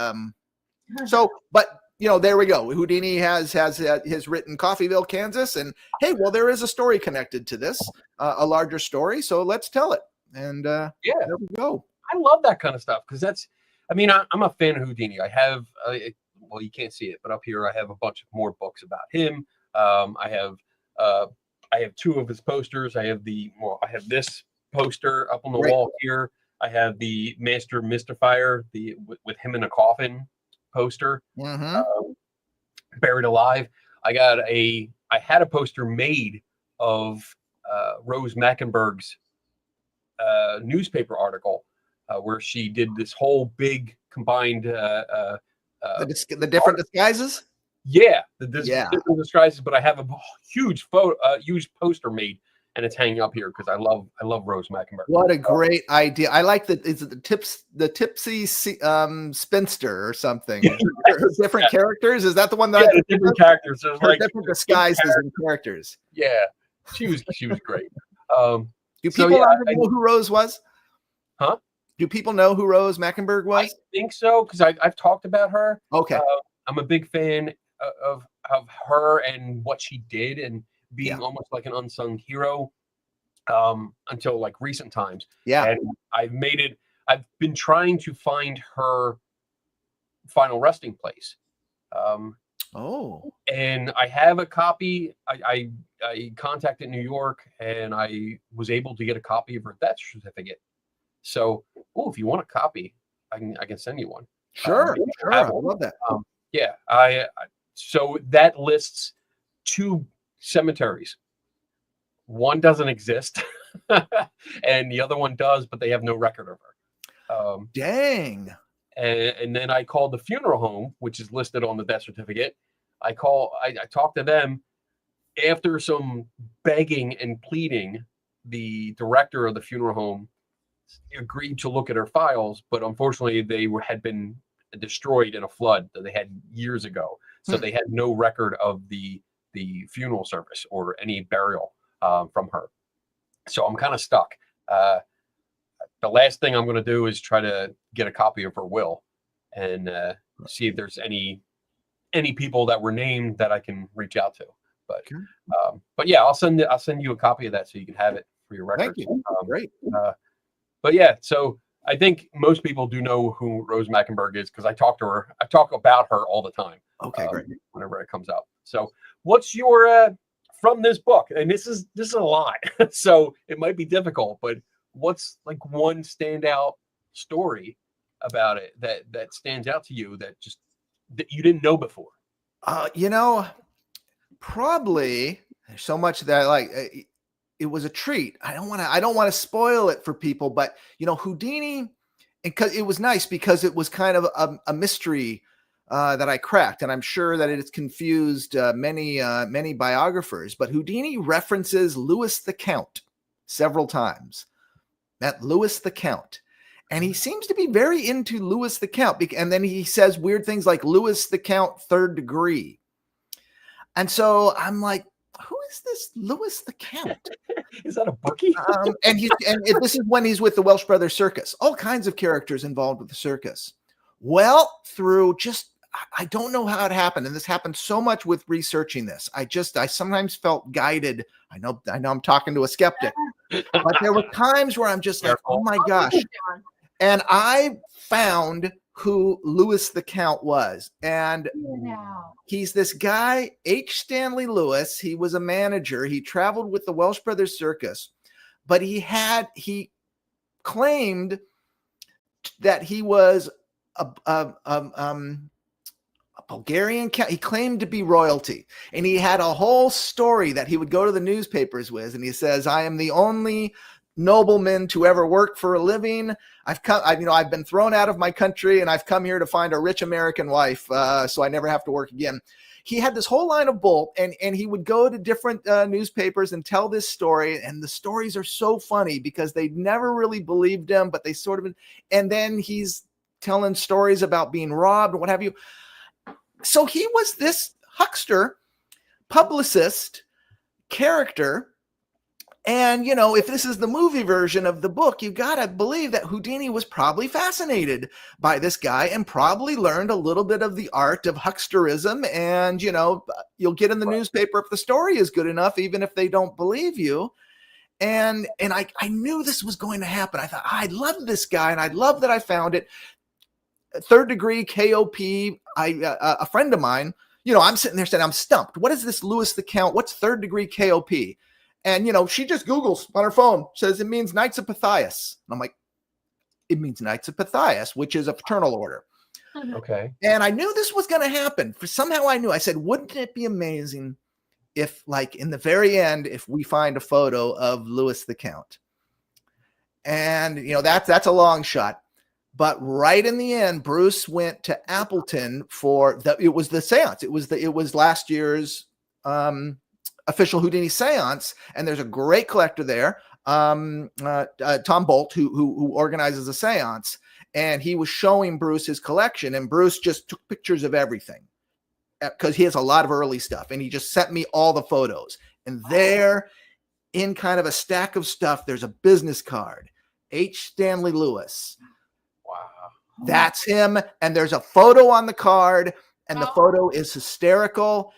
there we go. Houdini has written Coffeyville, Kansas, and hey, well, there is a story connected to this, a larger story. So let's tell it. And there we go. I love that kind of stuff because I'm a fan of Houdini. I have, you can't see it, but up here I have a bunch of more books about him. I have two of his posters. I have this poster up on the wall here. I have the Master Mystifier, with him in a coffin poster, buried alive. I had a poster made of Rose Mackenberg's newspaper article. Where she did this whole big combined the different disguises. Yeah, different disguises. But I have a huge poster made, and it's hanging up here because I love Rose Mackenberg. What a great idea! I like that. Is it the tipsy spinster or something? Different characters. Is that the one that? Yeah, different characters. There's like different disguises and characters. Yeah, she was great. Do people know who Rose was? Huh? Do people know who Rose Mackenberg was? I think so, because I've talked about her. Okay. I'm a big fan of her and what she did and being almost like an unsung hero until like recent times. Yeah. And I've been trying to find her final resting place. And I have a copy. I contacted New York and I was able to get a copy of her death certificate. So, if you want a copy, I can send you one. Sure, I love that. So that lists 2 cemeteries. One doesn't exist, and the other one does, but they have no record of her. Dang. And then I called the funeral home, which is listed on the death certificate. I talked to them. After some begging and pleading, the director of the funeral home agreed to look at her files, but unfortunately they had been destroyed in a flood that they had years ago. So they had no record of the funeral service or any burial from her. So I'm kind of stuck. The last thing I'm going to do is try to get a copy of her will and see if there's any people that were named that I can reach out to. But yeah, I'll send you a copy of that so you can have it for your records. Thank you. Great. But yeah, so I think most people do know who Rose Mackenberg is because I talk to her. I talk about her all the time. Okay, great. Whenever it comes out. So, what's your from this book? And this is a lot, so it might be difficult. But what's like one standout story about it that stands out to you that you didn't know before? Probably there's so much that I like. It was a treat. I don't want to spoil it for people, but Houdini, and because it was nice because it was kind of a mystery that I cracked, and I'm sure that it has confused many biographers. But Houdini references Louis the Count several times. That Louis the Count, and he seems to be very into Louis the Count. And then he says weird things like Louis the Count, 3rd degree. And so I'm like, who is this Louis the Count? Is that a bookie? And this is when he's with the Welsh Brothers Circus. All kinds of characters involved with the circus. Well, I don't know how it happened, and this happened so much with researching this. I sometimes felt guided. I know I'm talking to a skeptic, but there were times where I'm just like, oh my gosh. And I found who Louis the Count was. And Now. he's this guy, H. Stanley Lewis. He was a manager. He traveled with the Welsh Brothers Circus, but he claimed that he was a Bulgarian count. He claimed to be royalty, and he had a whole story that he would go to the newspapers with. And he says, "I am the only nobleman to ever work for a living. I've been thrown out of my country, and I've come here to find a rich American wife, so I never have to work again." He had this whole line of bull, and he would go to different newspapers and tell this story. And the stories are so funny because they never really believed him, but they sort of, and then he's telling stories about being robbed and what have you. So he was this huckster, publicist character. And, if this is the movie version of the book, you got to believe that Houdini was probably fascinated by this guy and probably learned a little bit of the art of hucksterism. And, you'll get in the newspaper if the story is good enough, even if they don't believe you. And I knew this was going to happen. I thought, I love this guy, and I love that I found it. Third degree KOP, a friend of mine, I'm sitting there saying, I'm stumped. What is this Louis the Count? What's third degree KOP? And, she just Googles on her phone, says it means Knights of Pythias. And I'm like, it means Knights of Pythias, which is a fraternal order. Okay. And I knew this was going to happen. Somehow I knew. I said, wouldn't it be amazing if, like, in the very end, if we find a photo of Louis the Count? And, that's a long shot. But right in the end, Bruce went to Appleton it was the seance. It was last year's official Houdini seance. And there's a great collector there, Tom Bolt, who organizes a seance. And he was showing Bruce his collection, and Bruce just took pictures of everything because he has a lot of early stuff. And he just sent me all the photos. And there, in kind of a stack of stuff, there's a business card, H. Stanley Lewis. Wow. That's him. And there's a photo on the card, and the photo is hysterical.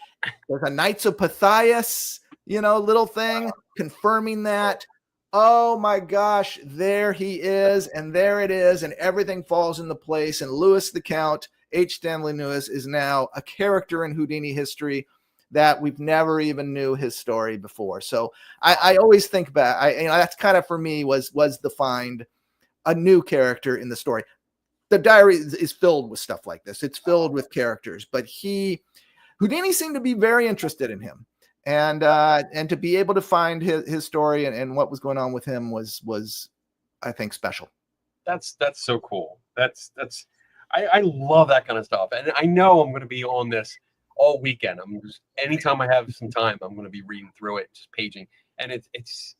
There's a Knights of Pythias, little thing confirming that. Oh my gosh, there he is, and there it is, and everything falls into place. And Louis the Count, H. Stanley Lewis, is now a character in Houdini history that we've never even knew his story before. So I always think back. That's kind of, for me, was the find, a new character in the story. The diary is filled with stuff like this. It's filled with characters, but Houdini seemed to be very interested in him, and to be able to find his story and what was going on with him was I think special. That's so cool. I love that kind of stuff, and I know I'm going to be on this all weekend. Anytime I have some time, I'm going to be reading through it, just paging, and it's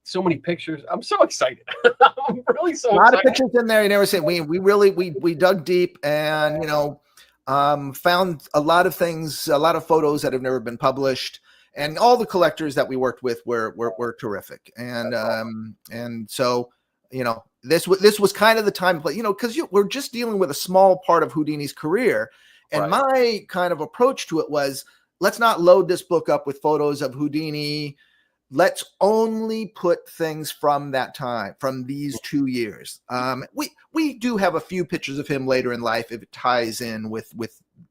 so many pictures. I'm so excited. I'm really so excited. A lot of pictures in there. You never say we dug deep, and found a lot of things, a lot of photos that have never been published, and all the collectors that we worked with were terrific. And so this was kind of the time, but because we're just dealing with a small part of Houdini's career, and my kind of approach to it was, let's not load this book up with photos of Houdini. Let's only put things from that time, from these 2 years. We do have a few pictures of him later in life if it ties in with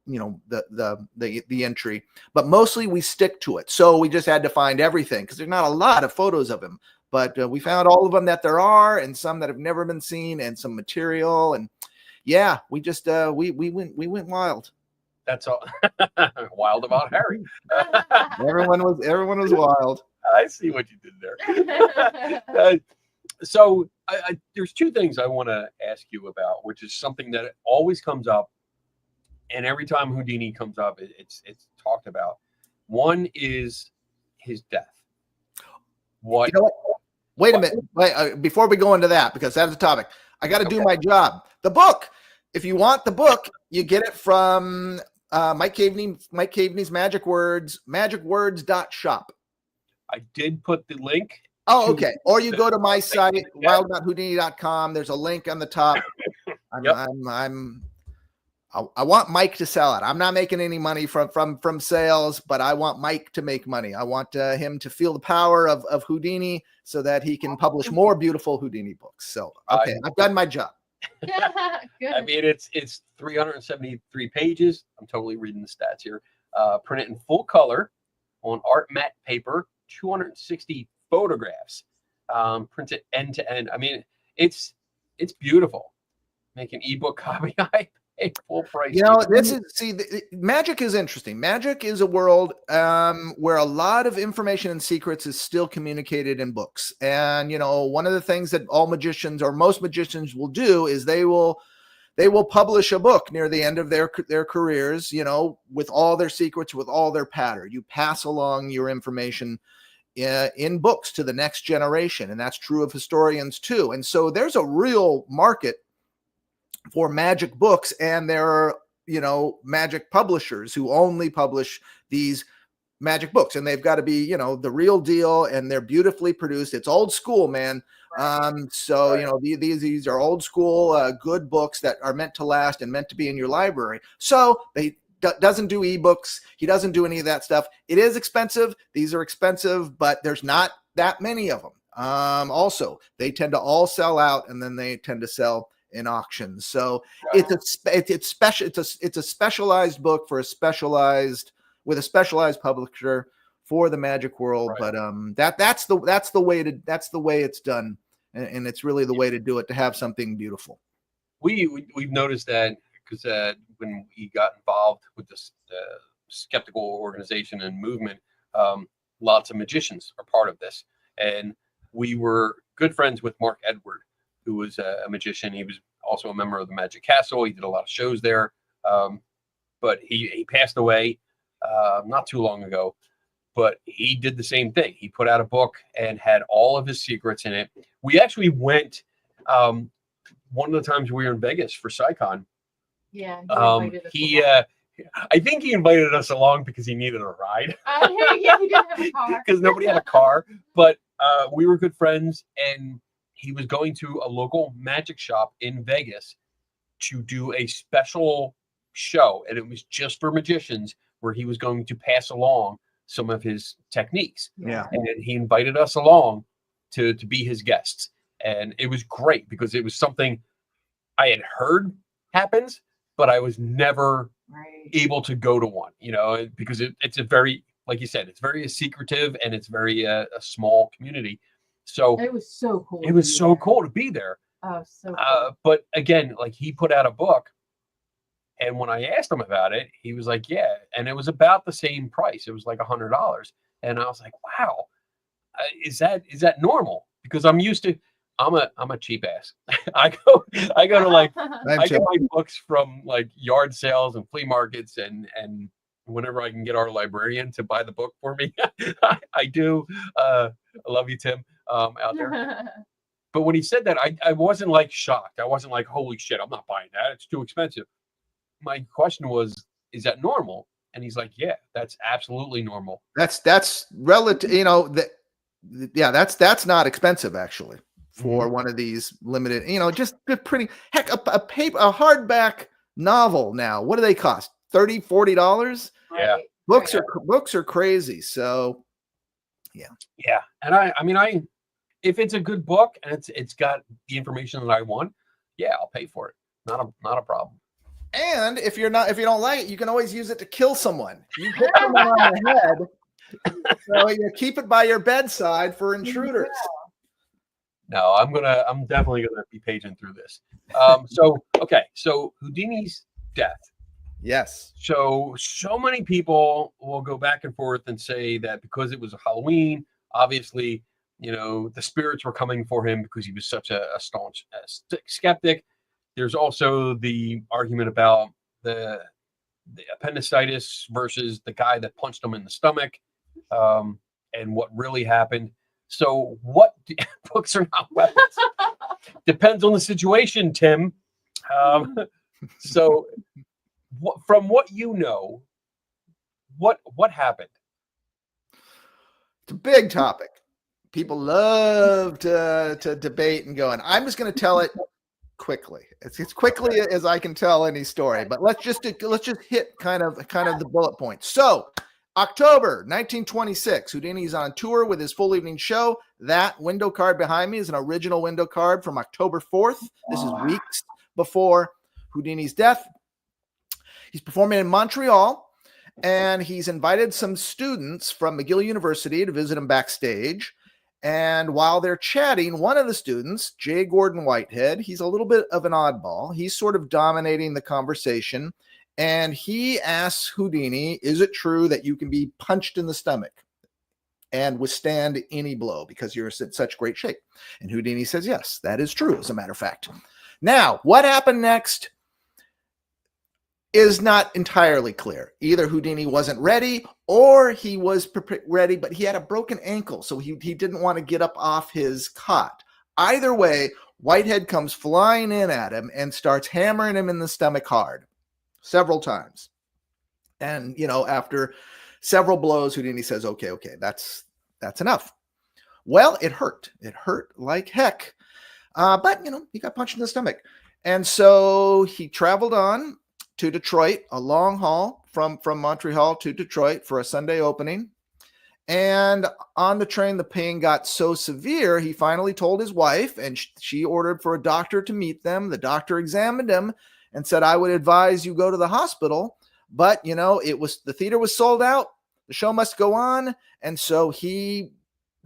the entry, but mostly we stick to it. So we just had to find everything because there's not a lot of photos of him, but we found all of them that there are, and some that have never been seen, and some material. And yeah, we just we went wild. That's all. Wild about Harry. Everyone was wild. I see what you did there. So there's two things I want to ask you about, which is something that always comes up, and every time Houdini comes up, it's talked about. One is his death. What? Wait a minute. Wait, before we go into that, because that's the topic, I got to do my job. The book. If you want the book, you get it from Mike Caveney's Magic Words, magicwords.shop. I did put the link. Oh, okay. Or you go to my site, wild.houdini.com. There's a link on the top. I want Mike to sell it. I'm not making any money from sales, but I want Mike to make money. I want him to feel the power of Houdini so that he can publish more beautiful Houdini books. So, okay, I've done my job. Good. I mean, it's 373 pages. I'm totally reading the stats here. Printed in full color on art matte paper, 260 photographs, printed end to end. I mean, it's beautiful. Make an ebook copy. I pay full price. You know, this is magic is interesting. Magic is a world where a lot of information and secrets is still communicated in books. And you know, one of the things that all magicians or most magicians will do is they will publish a book near the end of their careers, you know, with all their secrets, with all their patter. You pass along your information in books to the next generation, and that's true of historians too. And so there's a real market for magic books, and there are, you know, magic publishers who only publish these magic books, and they've got to be, you know, the real deal, and they're beautifully produced. It's old school, man. So you know, these are old school good books that are meant to last and meant to be in your library. So they doesn't do ebooks. He doesn't do any of that stuff. It is expensive. These are expensive, but there's not that many of them. Also, they tend to all sell out, and then they tend to sell in auctions. So it's a specialized book for a specialized publisher for the magic world. Right. But that's the way it's done, and it's really the way to do it, to have something beautiful. We've noticed that because when we got involved with this skeptical organization and movement, lots of magicians are part of this, and we were good friends with Mark Edward, who was a magician. He was also a member of the Magic Castle. He did a lot of shows there, but he passed away not too long ago. But he did the same thing. He put out a book and had all of his secrets in it. We actually went one of the times we were in Vegas for SciCon. Yeah. I think he invited us along because he needed a ride. Yeah, he didn't have a car. Because nobody had a car. But we were good friends, and he was going to a local magic shop in Vegas to do a special show, and it was just for magicians, where he was going to pass along some of his techniques. Yeah. And he invited us along to be his guests. And it was great because it was something I had heard happens, but I was never able to go to one, you know, because it's a very, like you said, it's very secretive, and it's very a small community. So it was so cool. It was so cool to be there. Oh, so cool. But again, like, he put out a book, and when I asked him about it, he was like, yeah. And it was about the same price. It was like $100. And I was like, wow, is that normal? Because I'm used to, I'm a cheap ass. I go to like, I get my books from like yard sales and flea markets, and whenever I can get our librarian to buy the book for me, I do. I love you, Tim, out there. But when he said that, I wasn't like shocked. I wasn't like, holy shit, I'm not buying that. It's too expensive. My question was, is that normal? And he's like, yeah, that's absolutely normal. That's relative, you know, that's not expensive actually for one of these limited, you know, just pretty, heck, a hardback novel now. What do they cost? $30, $40? Yeah. Books are crazy. So yeah. And I mean, if it's a good book and it's got the information that I want, yeah, I'll pay for it. Not a problem. And if you don't like it, you can always use it to kill someone. You hit someone on the head, so you keep it by your bedside for intruders. No, I'm definitely gonna be paging through this. So Houdini's death. Yes. So many people will go back and forth and say that because it was a Halloween, obviously, you know, the spirits were coming for him because he was such a staunch skeptic. There's also the argument about the appendicitis versus the guy that punched him in the stomach, and what really happened. So books are not weapons. Depends on the situation, Tim. So from what you know, what happened? It's a big topic. People love to debate and go, and I'm just going to tell it quickly. It's quickly as I can tell any story, but let's just hit kind of the bullet points. So October 1926, Houdini's on tour with his full evening show. That window card behind me is an original window card from October 4th. This is weeks before Houdini's death. He's performing in Montreal, and he's invited some students from McGill University to visit him backstage. And while they're chatting, one of the students, J. Gordon Whitehead, he's a little bit of an oddball. He's sort of dominating the conversation. And he asks Houdini, is it true that you can be punched in the stomach and withstand any blow because you're in such great shape? And Houdini says, yes, that is true, as a matter of fact. Now, what happened next is not entirely clear. Either Houdini wasn't ready or he was ready, but he had a broken ankle, so he didn't want to get up off his cot. Either way, Whitehead comes flying in at him and starts hammering him in the stomach hard several times. And, after several blows, Houdini says, okay, that's enough. Well, it hurt. It hurt like heck. But, he got punched in the stomach. And so he traveled on to Detroit, a long haul from Montreal to Detroit for a Sunday opening. And on the train, the pain got so severe, he finally told his wife, and she ordered for a doctor to meet them. The doctor examined him and said, I would advise you go to the hospital. But, the theater was sold out. The show must go on. And so he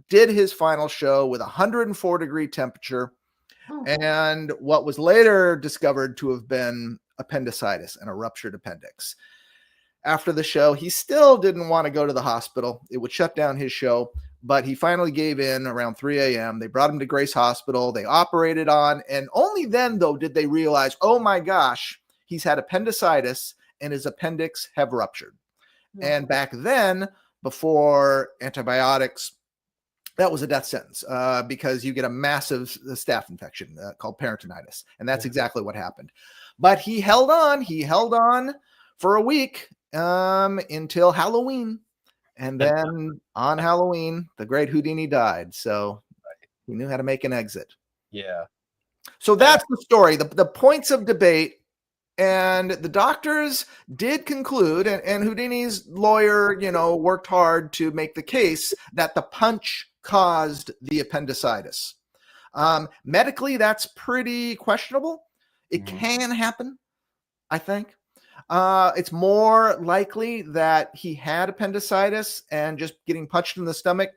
did his final show with 104-degree temperature and what was later discovered to have been appendicitis and a ruptured appendix. After the show, he still didn't want to go to the hospital. It would shut down his show, but he finally gave in around 3 a.m. They brought him to Grace Hospital. They operated on, and only then, though, did they realize, oh my gosh, he's had appendicitis and his appendix have ruptured. And back then, before antibiotics, that was a death sentence because you get a massive staph infection called peritonitis. And that's exactly what happened. But he held on. He held on for a week until Halloween. And then on Halloween, the great Houdini died. So he knew how to make an exit. Yeah. So that's the story, the points of debate. And the doctors did conclude, and Houdini's lawyer, worked hard to make the case that the punch caused the appendicitis. Medically, that's pretty questionable. It can happen, I think. It's more likely that he had appendicitis and just getting punched in the stomach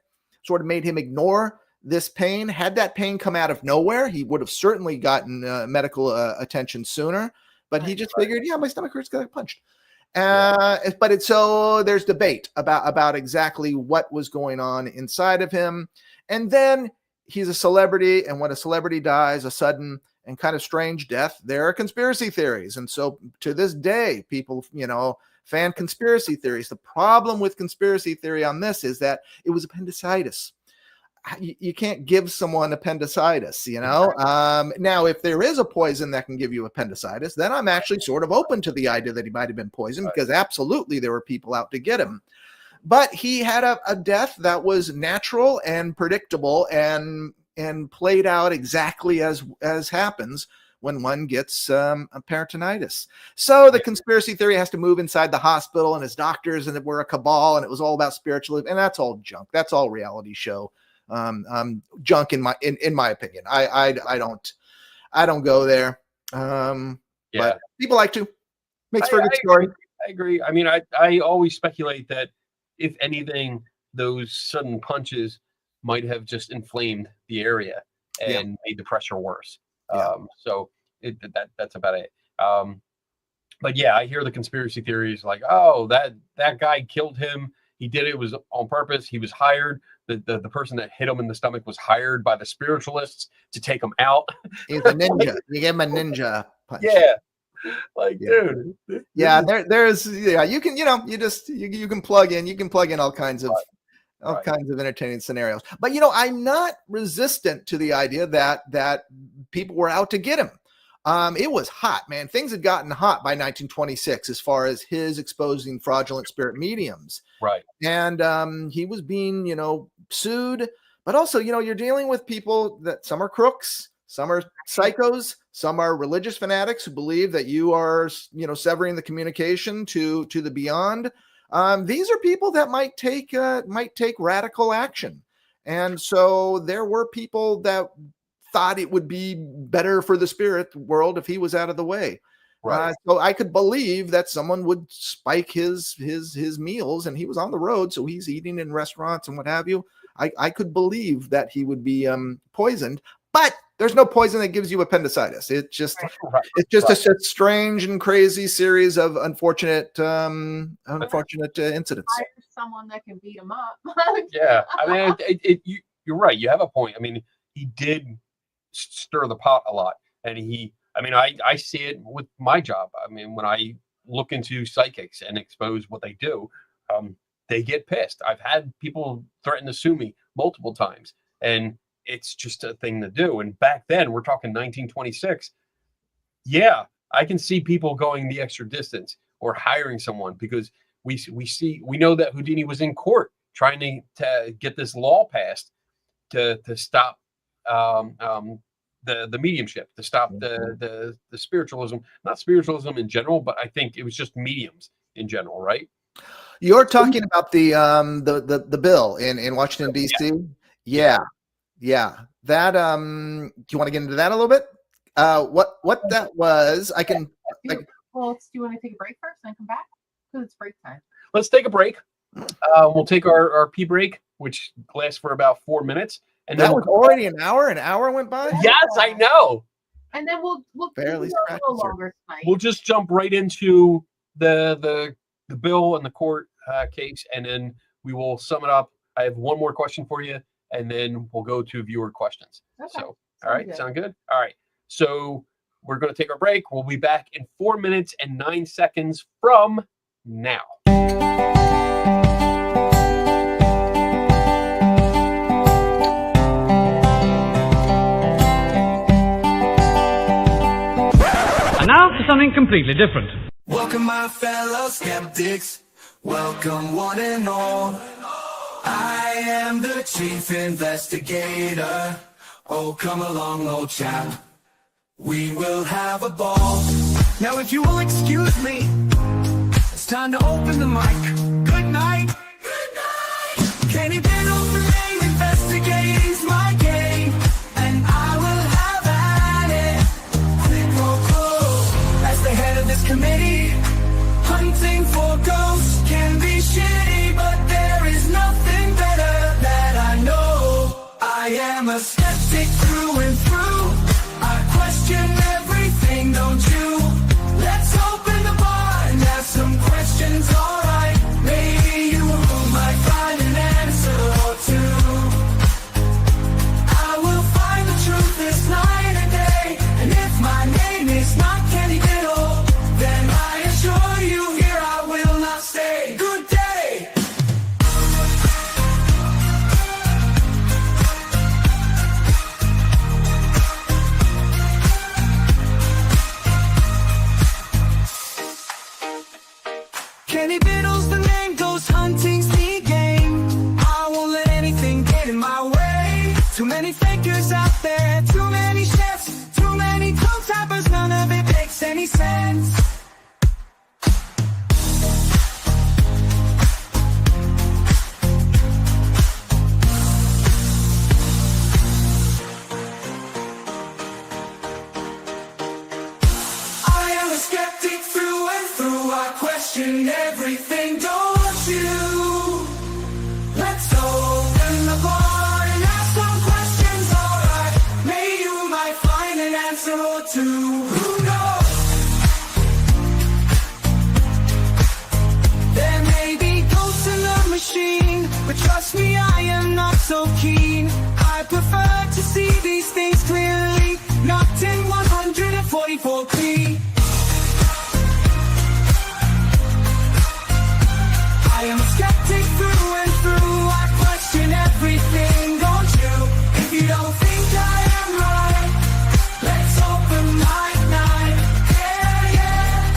sort of made him ignore this pain. Had that pain come out of nowhere, he would have certainly gotten medical attention sooner. But he just figured, my stomach hurts, got punched. But so there's debate about exactly what was going on inside of him. And then he's a celebrity, and when a celebrity dies, a sudden and kind of strange death, there are conspiracy theories. And so to this day, people, fan conspiracy theories. The problem with conspiracy theory on this is that it was appendicitis. You can't give someone appendicitis, Now, if there is a poison that can give you appendicitis, then I'm actually sort of open to the idea that he might have been poisoned because absolutely there were people out to get him. But he had a death that was natural and predictable and played out exactly as happens when one gets a peritonitis. So the conspiracy theory has to move inside the hospital and his doctors, and it were a cabal, and it was all about spiritualism, and that's all junk. That's all reality show. Junk in my opinion. I don't go there. But people like to. Makes for a good story. I agree. I mean, I always speculate that if anything, those sudden punches might have just inflamed the area and made the pressure worse. So that's about it. But yeah, I hear the conspiracy theories like, oh, that guy killed him. He did it. It was on purpose. He was hired. The person that hit him in the stomach was hired by the spiritualists to take him out. He's a ninja. You gave him a ninja punch. Yeah. Dude. Yeah, there's you can, you can plug in all kinds of kinds of entertaining scenarios. But I'm not resistant to the idea that people were out to get him. It was hot, man. Things had gotten hot by 1926 as far as his exposing fraudulent spirit mediums. Right. And he was being, sued. But also, you're dealing with people that some are crooks, some are psychos, some are religious fanatics who believe that you are, severing the communication to the beyond. these are people that might take radical action. And so there were people that thought it would be better for the spirit world if he was out of the way. Right. So I could believe that someone would spike his meals, and he was on the road, so he's eating in restaurants and what have you. I could believe that he would be poisoned, but there's no poison that gives you appendicitis. It's just a strange and crazy series of unfortunate incidents. Hire someone that can beat him up. Yeah, I mean, you're right. You have a point. I mean, he did stir the pot a lot, and I see it with my job. I mean, when I look into psychics and expose what they do, they get pissed. I've had people threaten to sue me multiple times, and it's just a thing to do. And back then, we're talking 1926. Yeah, I can see people going the extra distance or hiring someone, because we know that Houdini was in court trying to get this law passed to stop the mediumship, to stop the spiritualism, not spiritualism in general, but I think it was just mediums in general, right? You're talking about the bill in Washington, D.C. Yeah. That do you want to get into that a little bit? What that was? I can. Well, do you want to take a break first and then come back? Because it's break time. Let's take a break. We'll take our pee break, which lasts for about 4 minutes. And that then was already an hour. An hour went by. Yes, I know. And then we'll barely go a little longer tonight. We'll just jump right into the bill and the court case, and then we will sum it up. I have one more question for you, and then we'll go to viewer questions. Okay. So, all right, sound good? All right. So we're going to take our break. We'll be back in 4 minutes and 9 seconds from now. And now for something completely different. Welcome, my fellow skeptics. Welcome, one and all. I am the chief investigator. Oh, come along, old chap. We will have a ball. Now, if you will excuse me, it's time to open the mic. Good night. Good night. Can you get over me? Investigating's my game, and I will have at it. Quid pro quo. As the head of this committee, hunting for ghosts can be shitty, but there is nothing better that I know. I am a skeptic through and through. I question everything, don't you? Let's open the bar and have some questions, alright. Maybe you might find an answer or two. I will find the truth this night and day. And if my name is not Kenny Biddle, then I assure you here I will not stay. Good day. Kenny Biddle's the name, ghost hunting's the game. I won't let anything get in my way. Too many fakers out there, too many chefs, too many toe tappers, none of it makes any sense. I am a skeptic through and through. I question everything, don't you? Let's open the bar and ask some questions, alright. Maybe you might find an answer or two. Who knows? There may be ghosts in the machine, but trust me, I am not so keen. I prefer to see these things clearly, not in 144 P. I am a skeptic through and through. I question everything, don't you? If you don't think I am right, let's open my night. Yeah, yeah.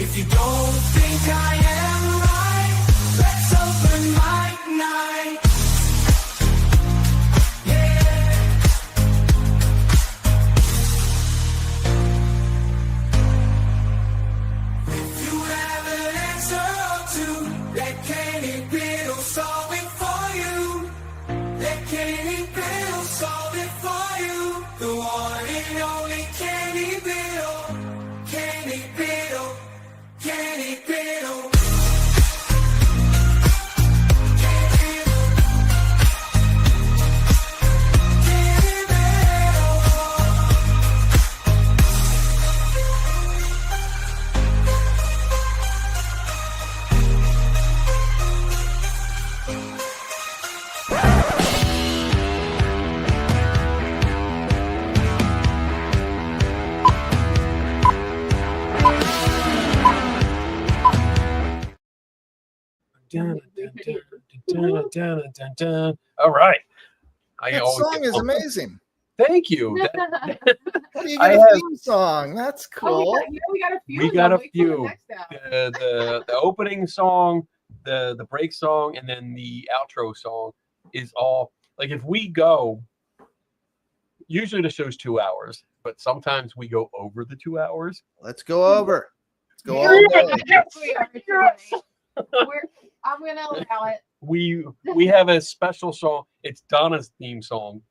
If you don't think I am right, let's open mic night. Yeah. If you have an answer or two, let Kenny Biddle solve it for you. Let Kenny Biddle solve it for you. The one and only Kenny Biddle. Kenny Biddle. Kenny Biddle. Kenny Biddle. Dun, dun, dun, dun, dun, dun, dun. All right. I That always song get is pumped. amazing. Thank you. What do you I get a have- theme song? That's Oh, cool. we got a few. We of got them. a Wait till the few. next hour. The opening song, the break song, and then the outro song is all like if we go. Usually the show's 2 hours, but sometimes we go over the 2 hours. Let's go over. Let's go Yeah. all day. Yes, we are today. I'm gonna allow it. We have a special song. It's Donna's theme song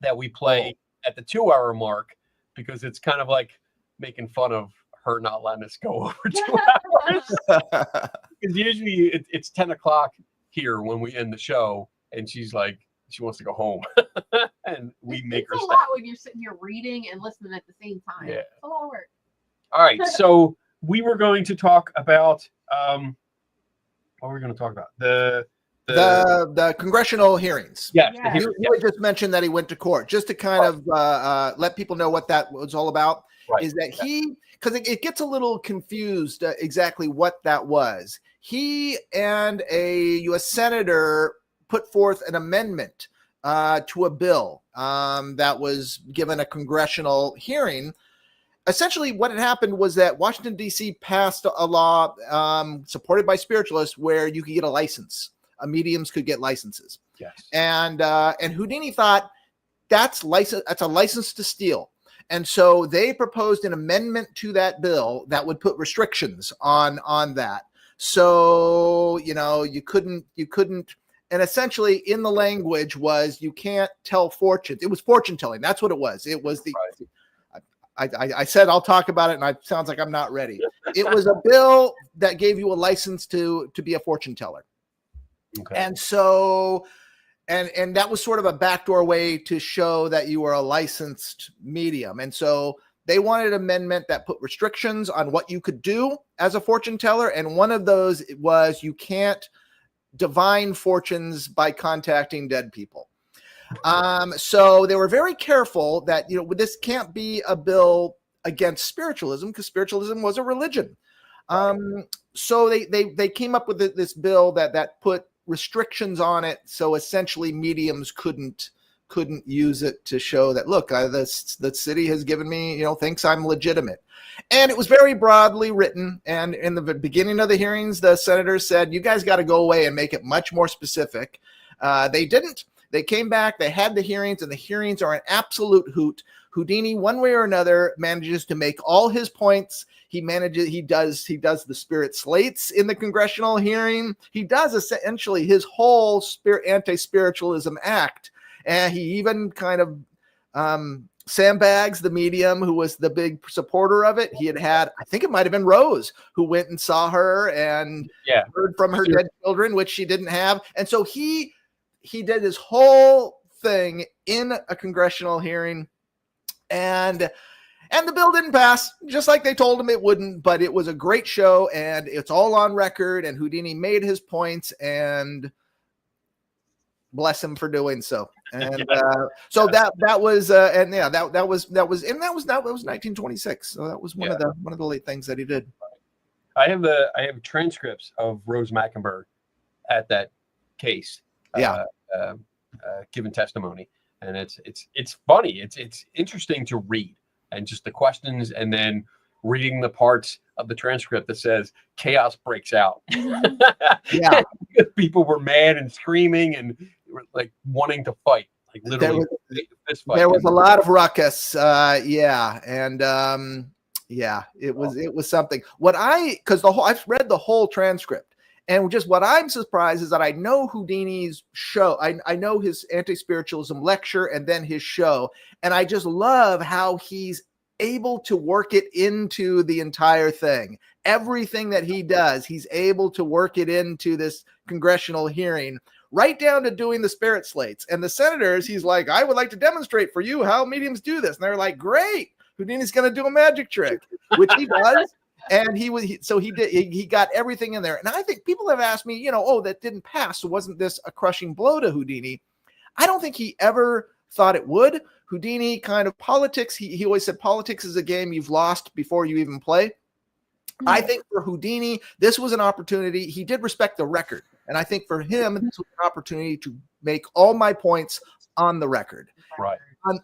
that we play at the 2 hour mark because it's kind of like making fun of her not letting us go over 2 hours. Because usually it's 10 o'clock here when we end the show, and she's like, she wants to go home, and we make her It's a stay. lot when you're sitting here reading and listening at the same time. Yeah. It's a lot of work. All right, so we were going to talk about what were we going to talk about? The congressional hearings. Yeah, Yeah. You had just mentioned that he went to court. Just to kind of let people know what that was all about, Right. is that because it gets a little confused exactly what that was. He and a U.S. senator put forth an amendment to a bill that was given a congressional hearing. Essentially, what had happened was that Washington, D.C. passed a law supported by spiritualists where you could get a license. Mediums could get licenses. Yes. And Houdini thought that's a license to steal. And so they proposed an amendment to that bill that would put restrictions on that. So, you couldn't, and essentially in the language was you can't tell fortunes. It was fortune telling. That's what it was. It was I said I'll talk about it, and it sounds like I'm not ready. It was a bill that gave you a license to be a fortune teller. Okay. And so, and that was sort of a backdoor way to show that you were a licensed medium. And so they wanted an amendment that put restrictions on what you could do as a fortune teller. And one of those was you can't divine fortunes by contacting dead people. So they were very careful that, this can't be a bill against spiritualism because spiritualism was a religion. So they came up with this bill that put restrictions on it. So essentially mediums couldn't use it to show that, look, the city has given me, thinks I'm legitimate. And it was very broadly written. And in the beginning of the hearings, the senators said, you guys got to go away and make it much more specific. They didn't. They came back, they had the hearings, and the hearings are an absolute hoot. Houdini, one way or another, manages to make all his points. He does the spirit slates in the congressional hearing. He does essentially his whole anti-spiritualism act. And he even kind of sandbags the medium who was the big supporter of it. He had, I think it might have been Rose, who went and saw her and heard from her dead children, which she didn't have. And so he did his whole thing in a congressional hearing, and the bill didn't pass, just like they told him it wouldn't. But it was a great show, and it's all on record. And Houdini made his points, and bless him for doing so. And so that was 1926. So that was one of the late things that he did. I have transcripts of Rose Mackenberg at that case. Given testimony, and it's funny. It's interesting to read, and just the questions, and then reading the parts of the transcript that says chaos breaks out. Yeah. People were mad and screaming and like wanting to fight, like literally fist fight. There was a lot of ruckus. Yeah. And yeah, it was something. Because I've read the whole transcript. And just what I'm surprised is that I know Houdini's show. I know his anti-spiritualism lecture and then his show. And I just love how he's able to work it into the entire thing. Everything that he does, he's able to work it into this congressional hearing, right down to doing the spirit slates. And the senators, he's like, I would like to demonstrate for you how mediums do this. And they're like, great, Houdini's going to do a magic trick, which he does. And he got everything in there. And I think people have asked me, oh, that didn't pass. So wasn't this a crushing blow to Houdini? I don't think he ever thought it would. Houdini kind of politics. He always said politics is a game you've lost before you even play. I think for Houdini, this was an opportunity. He did respect the record. And I think for him, this was an opportunity to make all my points on the record. Right.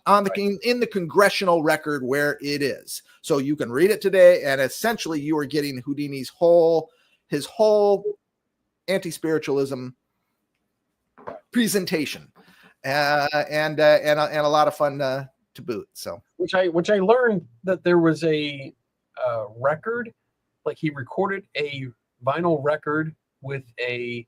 In the congressional record where it is. So you can read it today, and essentially you are getting Houdini's whole anti-spiritualism presentation, and a lot of fun to boot. So which I learned that there was a record, like he recorded a vinyl record with a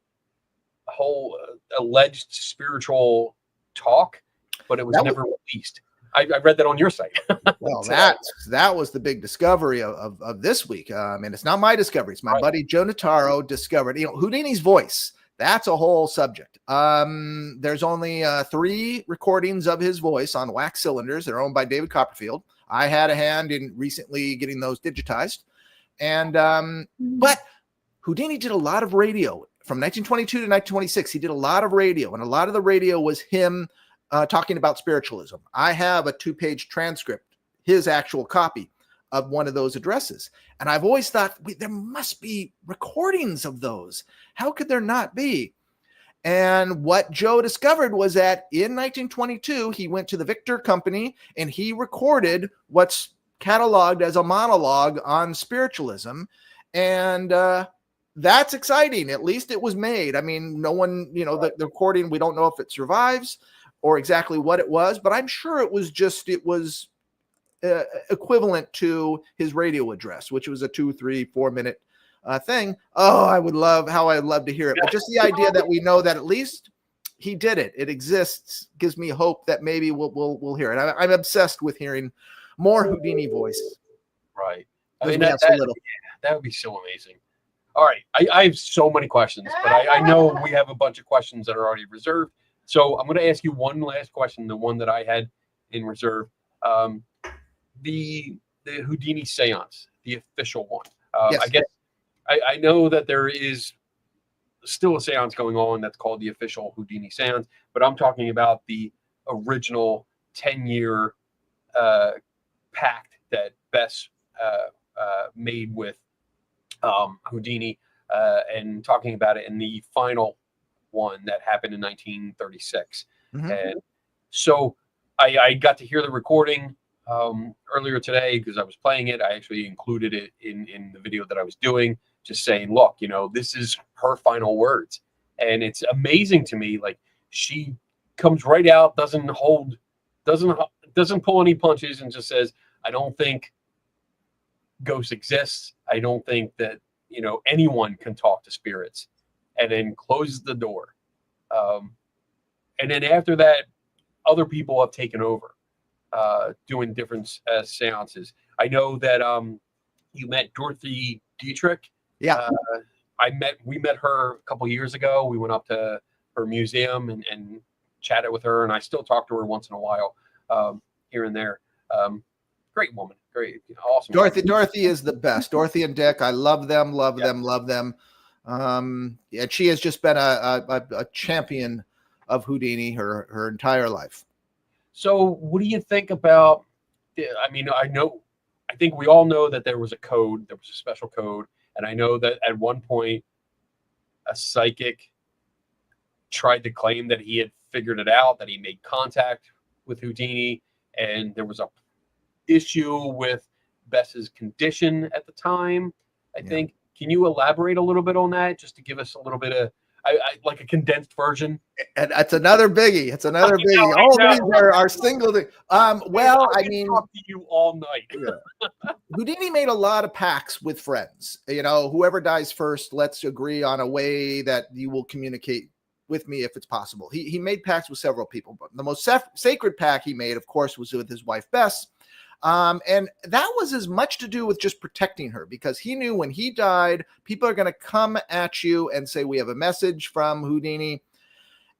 whole alleged spiritual talk, but it was never released. I read that on your site. Well, that was the big discovery of this week. And it's not my discovery. It's my buddy Joe Notaro discovered, Houdini's voice. That's a whole subject. There's only 3 recordings of his voice on wax cylinders. They're owned by David Copperfield. I had a hand in recently getting those digitized. And but Houdini did a lot of radio from 1922 to 1926. He did a lot of radio, and a lot of the radio was him talking about spiritualism. I have a 2-page transcript, his actual copy of one of those addresses. And I've always thought there must be recordings of those. How could there not be? And what Joe discovered was that in 1922, he went to the Victor Company and he recorded what's cataloged as a monologue on spiritualism. And that's exciting. At least it was made. I mean, no one, the recording, we don't know if it survives or exactly what it was, but I'm sure it was equivalent to his radio address, which was a 2, 3, 4 minute thing. Oh, I'd love to hear it. But just the idea that we know that at least he did it. It exists gives me hope that maybe we'll hear it. I'm obsessed with hearing more Houdini voice. Right. I mean, that would be so amazing. All right. I have so many questions, but I know we have a bunch of questions that are already reserved. So I'm going to ask you one last question, the one that I had in reserve. The Houdini seance, the official one. Yes. I guess I know that there is still a seance going on that's called the official Houdini seance, but I'm talking about the original 10-year pact that Bess made with Houdini, and talking about it in the final one that happened in 1936. Mm-hmm. And so I got to hear the recording earlier today because I was playing it. I actually included it in the video that I was doing, just saying, look, this is her final words. And it's amazing to me. Like, she comes right out, doesn't pull any punches, and just says, I don't think ghosts exist. I don't think that, anyone can talk to spirits, and then closes the door. And then after that, other people have taken over, doing different seances. I know that you met Dorothy Dietrich. Yeah. We met her a couple years ago. We went up to her museum and chatted with her, and I still talk to her once in a while, here and there. Great woman. Great. Awesome. Dorothy is the best. Dorothy and Dick, I love them. And she has just been a champion of Houdini her entire life. So what do you think about, I think we all know that there was a code, there was a special code. And I know that at one point a psychic tried to claim that he had figured it out, that he made contact with Houdini, and there was a issue with Bess's condition at the time. I Yeah. think. Can you elaborate a little bit on that, just to give us a little bit of like a condensed version? And that's another biggie. It's another biggie. I All know. these are single thing. Well, I could mean, talk to you all night. Houdini made a lot of pacts with friends. You know, whoever dies first, let's agree on a way that you will communicate with me if it's possible. He made pacts with several people, but the most sacred pact he made, of course, was with his wife Bess. And that was as much to do with just protecting her, because he knew when he died, people are going to come at you and say, we have a message from Houdini.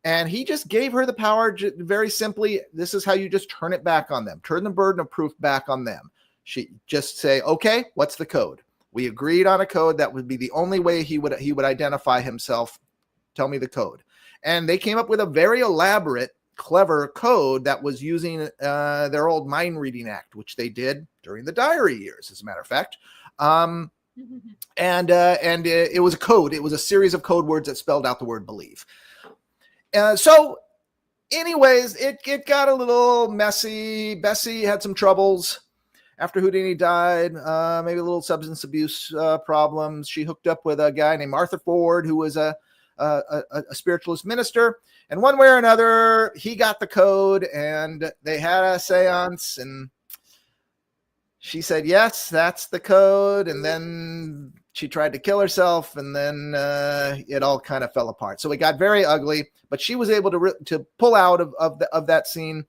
And he just gave her the power very simply. This is how you just turn it back on them. Turn the burden of proof back on them. She just say, okay, what's the code? We agreed on a code that would be the only way he would identify himself. Tell me the code. And they came up with a very elaborate, clever code that was using their old mind reading act, which they did during the diary years, as a matter of fact. And it was a code. It was a series of code words that spelled out the word believe. So anyways, it got a little messy. Bessie had some troubles after Houdini died, maybe a little substance abuse problems. She hooked up with a guy named Arthur Ford, who was a spiritualist minister. And one way or another, he got the code and they had a seance and she said, yes, that's the code. And then she tried to kill herself and then it all kind of fell apart. So it got very ugly, but she was able to pull out of that scene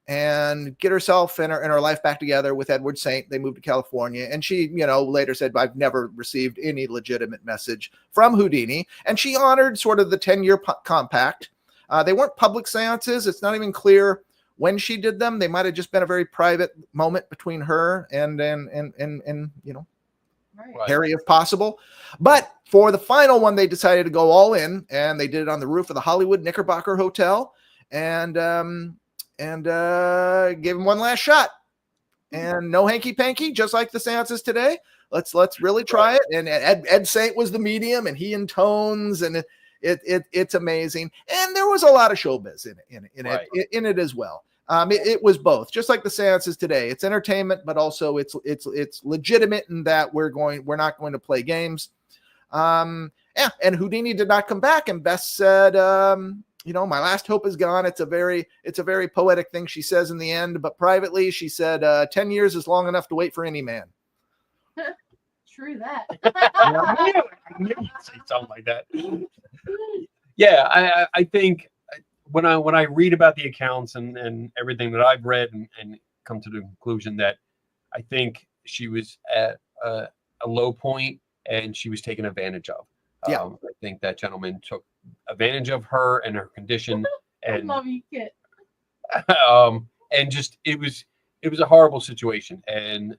and get herself and her life back together with Edward Saint. They moved to California, and she, later said, I've never received any legitimate message from Houdini. And she honored sort of the 10-year compact. They weren't public seances. It's not even clear when she did them. They might have just been a very private moment between her and Right. Harry, if possible. But for the final one, they decided to go all in, and they did it on the roof of the Hollywood Knickerbocker Hotel, and gave him one last shot. And no hanky panky, just like the seances today. Let's really try it. And Ed Saint was the medium, and he intones, and it's amazing. And there was a lot of showbiz in it as well. It was both, just like the seances today. It's entertainment, but also it's legitimate in that we're not going to play games. And Houdini did not come back, and Bess said, my last hope is gone. It's a very poetic thing she says in the end, but privately she said, 10 years is long enough to wait for any man. True that. I knew you'd say something like that. Yeah, I think when I read about the accounts and everything that I've read and come to the conclusion that I think she was at a low point and she was taken advantage of. Yeah. I think that gentleman took advantage of her and her condition, and I love you, Kit. and just it was a horrible situation. And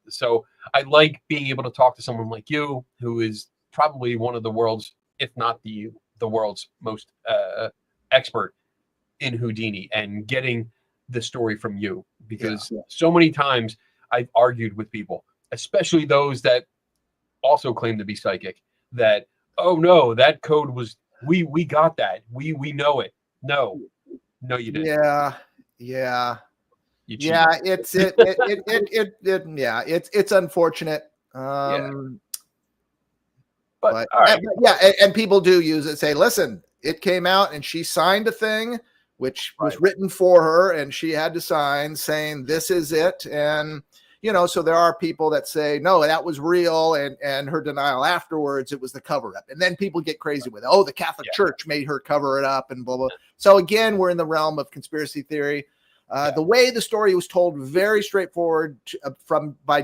so I like being able to talk to someone like you, who is probably one of the world's, if not the world's most expert in Houdini, and getting the story from you, because so many times I've argued with people, especially those that also claim to be psychic, that, oh no, that code was, we got that, we know it. No, you didn't. Yeah. You Yeah, cheated. it's unfortunate. But all right. And people do use it. Say, listen, it came out and she signed a thing which was written for her, and she had to sign saying this is it. And so there are people that say, no, that was real, and her denial afterwards, it was the cover up. And then people get crazy with it. Oh, the Catholic Church made her cover it up and blah, blah. So again, we're in the realm of conspiracy theory. The way the story was told, very straightforward, by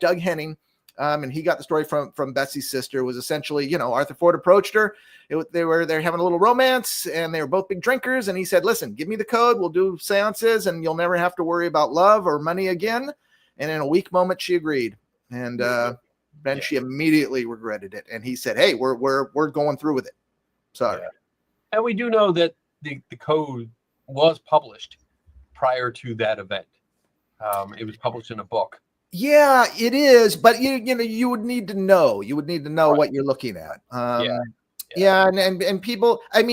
Doug Henning, and he got the story from Betsy's sister, was essentially, Arthur Ford approached her. They're having a little romance, and they were both big drinkers. And he said, listen, give me the code. We'll do seances, and you'll never have to worry about love or money again. And in a weak moment, she agreed. And then she immediately regretted it. And he said, hey, we're going through with it. Sorry. Yeah. And we do know that the code was published prior to that event. It was published in a book. Yeah, it is. But you would need to know. You would need to know what you're looking at. And people, and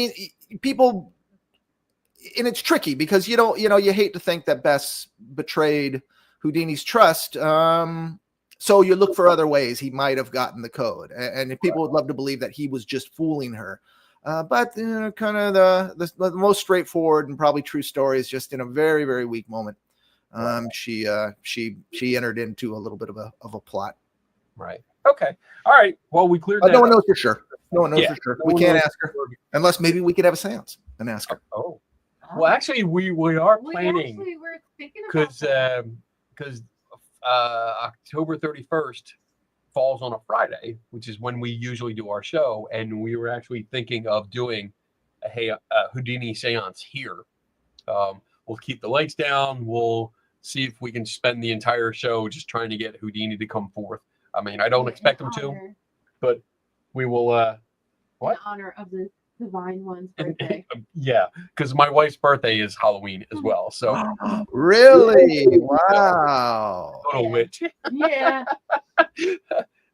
it's tricky because you hate to think that Bess betrayed Houdini's trust. So you look for other ways he might have gotten the code, and people would love to believe that he was just fooling her. But kind of the most straightforward and probably true story is just in a very, very weak moment. She entered into a little bit of a plot. Right. Okay. All right. Well, we cleared that. No one up. knows for sure. No one knows Yeah, for sure. no We one can't knows ask her for sure. unless maybe we could have a seance and ask her. Oh. Well, actually, we are We planning actually were thinking about because October 31st falls on a Friday, which is when we usually do our show, and we were actually thinking of doing a Houdini seance here. We'll keep the lights down. We'll see if we can spend the entire show just trying to get Houdini to come forth. I mean, I don't expect him to, but we will. What? In honor of the Divine One's birthday. Yeah, because my wife's birthday is Halloween as well. So Really? Wow. total witch. Yeah.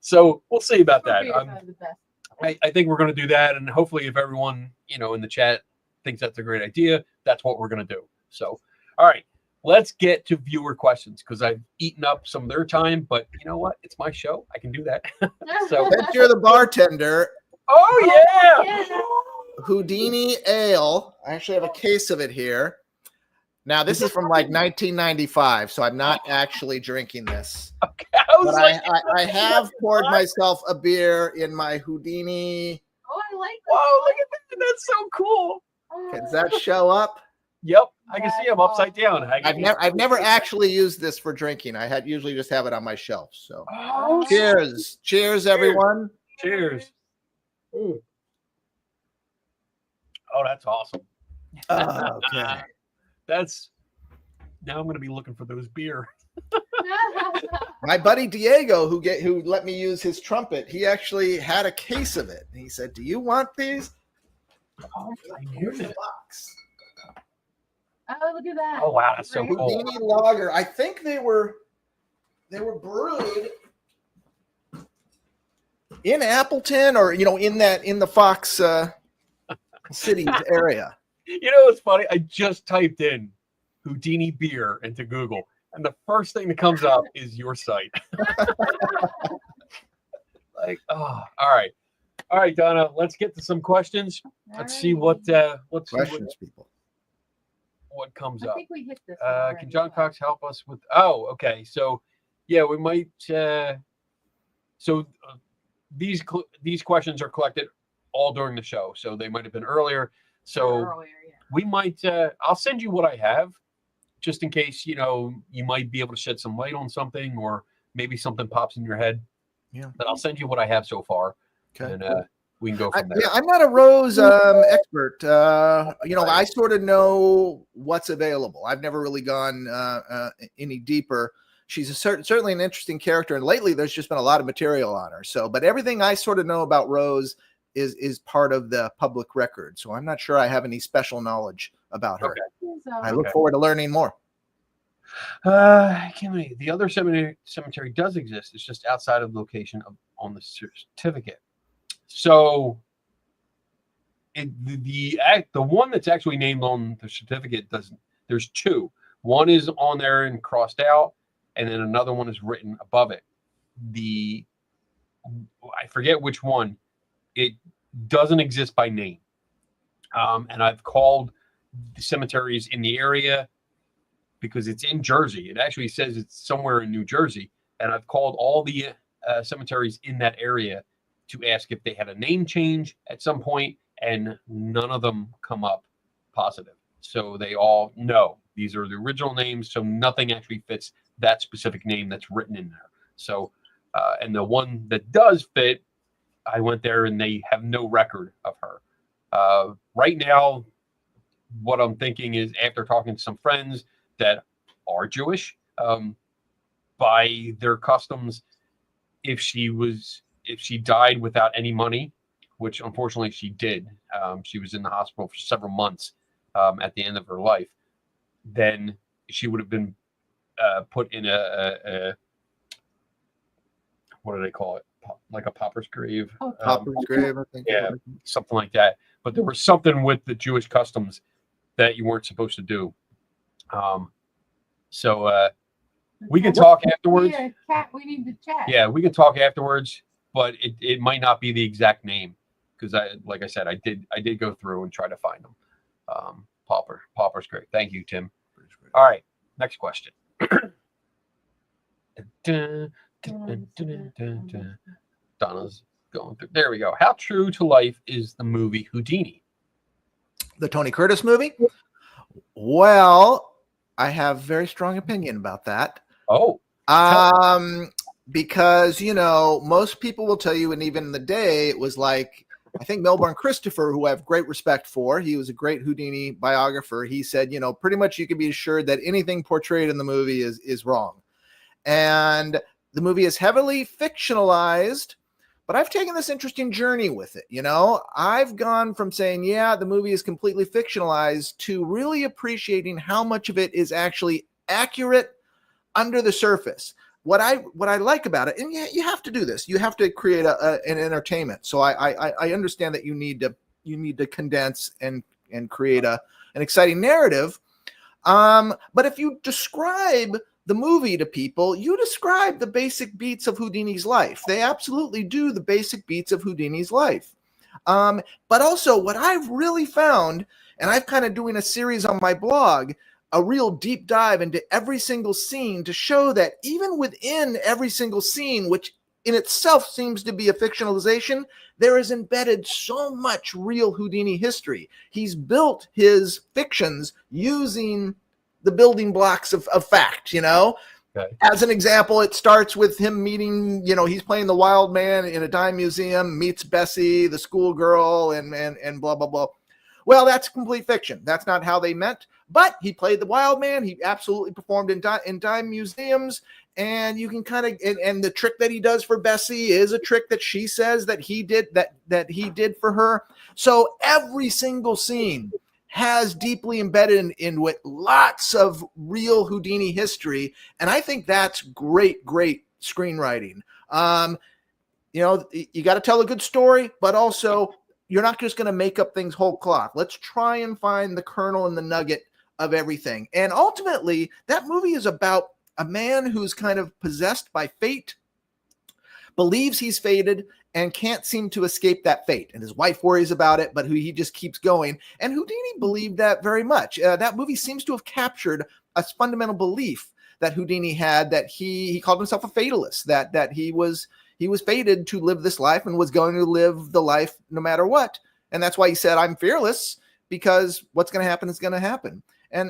So we'll see about that. Scorpios are the best. I think we're going to do that, and hopefully, if everyone in the chat thinks that's a great idea, that's what we're going to do. So, all right, let's get to viewer questions because I've eaten up some of their time. But you know what? It's my show. I can do that. So, Since you're the bartender, oh yeah. Houdini Ale. I actually have a case of it here. Now, this is from like 1995, so I'm not actually drinking this. Okay, I was But like, I have poured myself a beer in my Houdini. Oh, I like that. whoa, look at that. That's so cool. Does that show up? Yep, I can see him upside down. I've never actually used this for drinking. I had usually just have it on my shelf. So Oh, cheers, everyone. cheers. Ooh. Oh, that's awesome. Okay. That's now I'm going to be looking for those beer. My buddy Diego, who let me use his trumpet, he actually had a case of it. And he said, "Do you want these?" Oh, Here's the box. Oh, look at that. Oh wow, that's so Right. cool. Houdini Lager. I think they were brewed in Appleton or in the Fox Cities area. You know what's funny? I just typed in Houdini beer into Google, and the first thing that comes up is your site. Like, oh, all right, Donna. Let's get to some questions. Let's see what Questions, people. what comes I up. think we hit this. one already, Can John but- Cox help us with? Oh, okay. So, yeah, we might. These questions are collected all during the show, so they might have been earlier. So Earlier, yeah. we might. I'll send you what I have, just in case you might be able to shed some light on something, or maybe something pops in your head. Yeah. But I'll send you what I have so far, Okay. and we can go from there. Yeah, I'm not a rose expert. I sort of know what's available. I've never really gone any deeper. She's certainly an interesting character, and lately there's just been a lot of material on her. So, but everything I sort of know about Rose is part of the public record. So I'm not sure I have any special knowledge about her. Okay. So, I look forward to learning more. The other cemetery does exist. It's just outside of the location on the certificate. So the one that's actually named on the certificate doesn't. There's two. One is on there and crossed out, and then another one is written above it. I forget which one. It doesn't exist by name. And I've called the cemeteries in the area because it's in Jersey. It actually says it's somewhere in New Jersey. And I've called all the cemeteries in that area to ask if they had a name change at some point, and none of them come up positive. So they all know these are the original names. So nothing actually fits that specific name that's written in there. So, and the one that does fit, I went there and they have no record of her. Right now, what I'm thinking is, after talking to some friends that are Jewish, by their customs, if she died without any money, which unfortunately she did, she was in the hospital for several months at the end of her life, then she would have been put in a what do they call it? Like a pauper's grave. Pauper's grave, I think. Yeah, something like that. But there was something with the Jewish customs that you weren't supposed to do. So We can talk afterwards. Yeah, cat. We need to chat. Yeah, we can talk afterwards, but it might not be the exact name because like I said, I did go through and try to find them. Pauper's great. Thank you, Tim. All right, next question. Donna's going through. There we go. How true to life is the movie Houdini? The Tony Curtis movie? Well, I have very strong opinion about that. Oh, because most people will tell you, and even in the day, it was like, I think Milbourne Christopher, who I have great respect for, he was a great Houdini biographer. He said, pretty much you can be assured that anything portrayed in the movie is wrong. And the movie is heavily fictionalized, but I've taken this interesting journey with it. I've gone from saying, yeah, the movie is completely fictionalized to really appreciating how much of it is actually accurate under the surface. What I like about it, and you have to do this. You have to create an entertainment. So I understand that you need to condense and create an exciting narrative. But if you describe the movie to people, you describe the basic beats of Houdini's life. They absolutely do the basic beats of Houdini's life. But also what I've really found, and I've kind of doing a series on my blog, a real deep dive into every single scene to show that even within every single scene, which in itself seems to be a fictionalization, there is embedded so much real Houdini history. He's built his fictions using the building blocks of fact, Okay. As an example, it starts with him meeting, he's playing the wild man in a dime museum, meets Bessie, the schoolgirl, and blah, blah, blah. Well, that's complete fiction. That's not how they met. But he played the wild man. He absolutely performed in dime museums. And you can kind of, and the trick that he does for Bessie is a trick that she says that he did, that he did for her. So every single scene has deeply embedded in with lots of real Houdini history. And I think that's great screenwriting. You got to tell a good story, but also you're not just going to make up things whole cloth. Let's try and find the kernel and the nugget of everything. And ultimately, that movie is about a man who's kind of possessed by fate, believes he's fated, and can't seem to escape that fate. And his wife worries about it, but he just keeps going. And Houdini believed that very much. That movie seems to have captured a fundamental belief that Houdini had, that he called himself a fatalist, that he was fated to live this life and was going to live the life no matter what. And that's why he said, I'm fearless, because what's going to happen is going to happen. And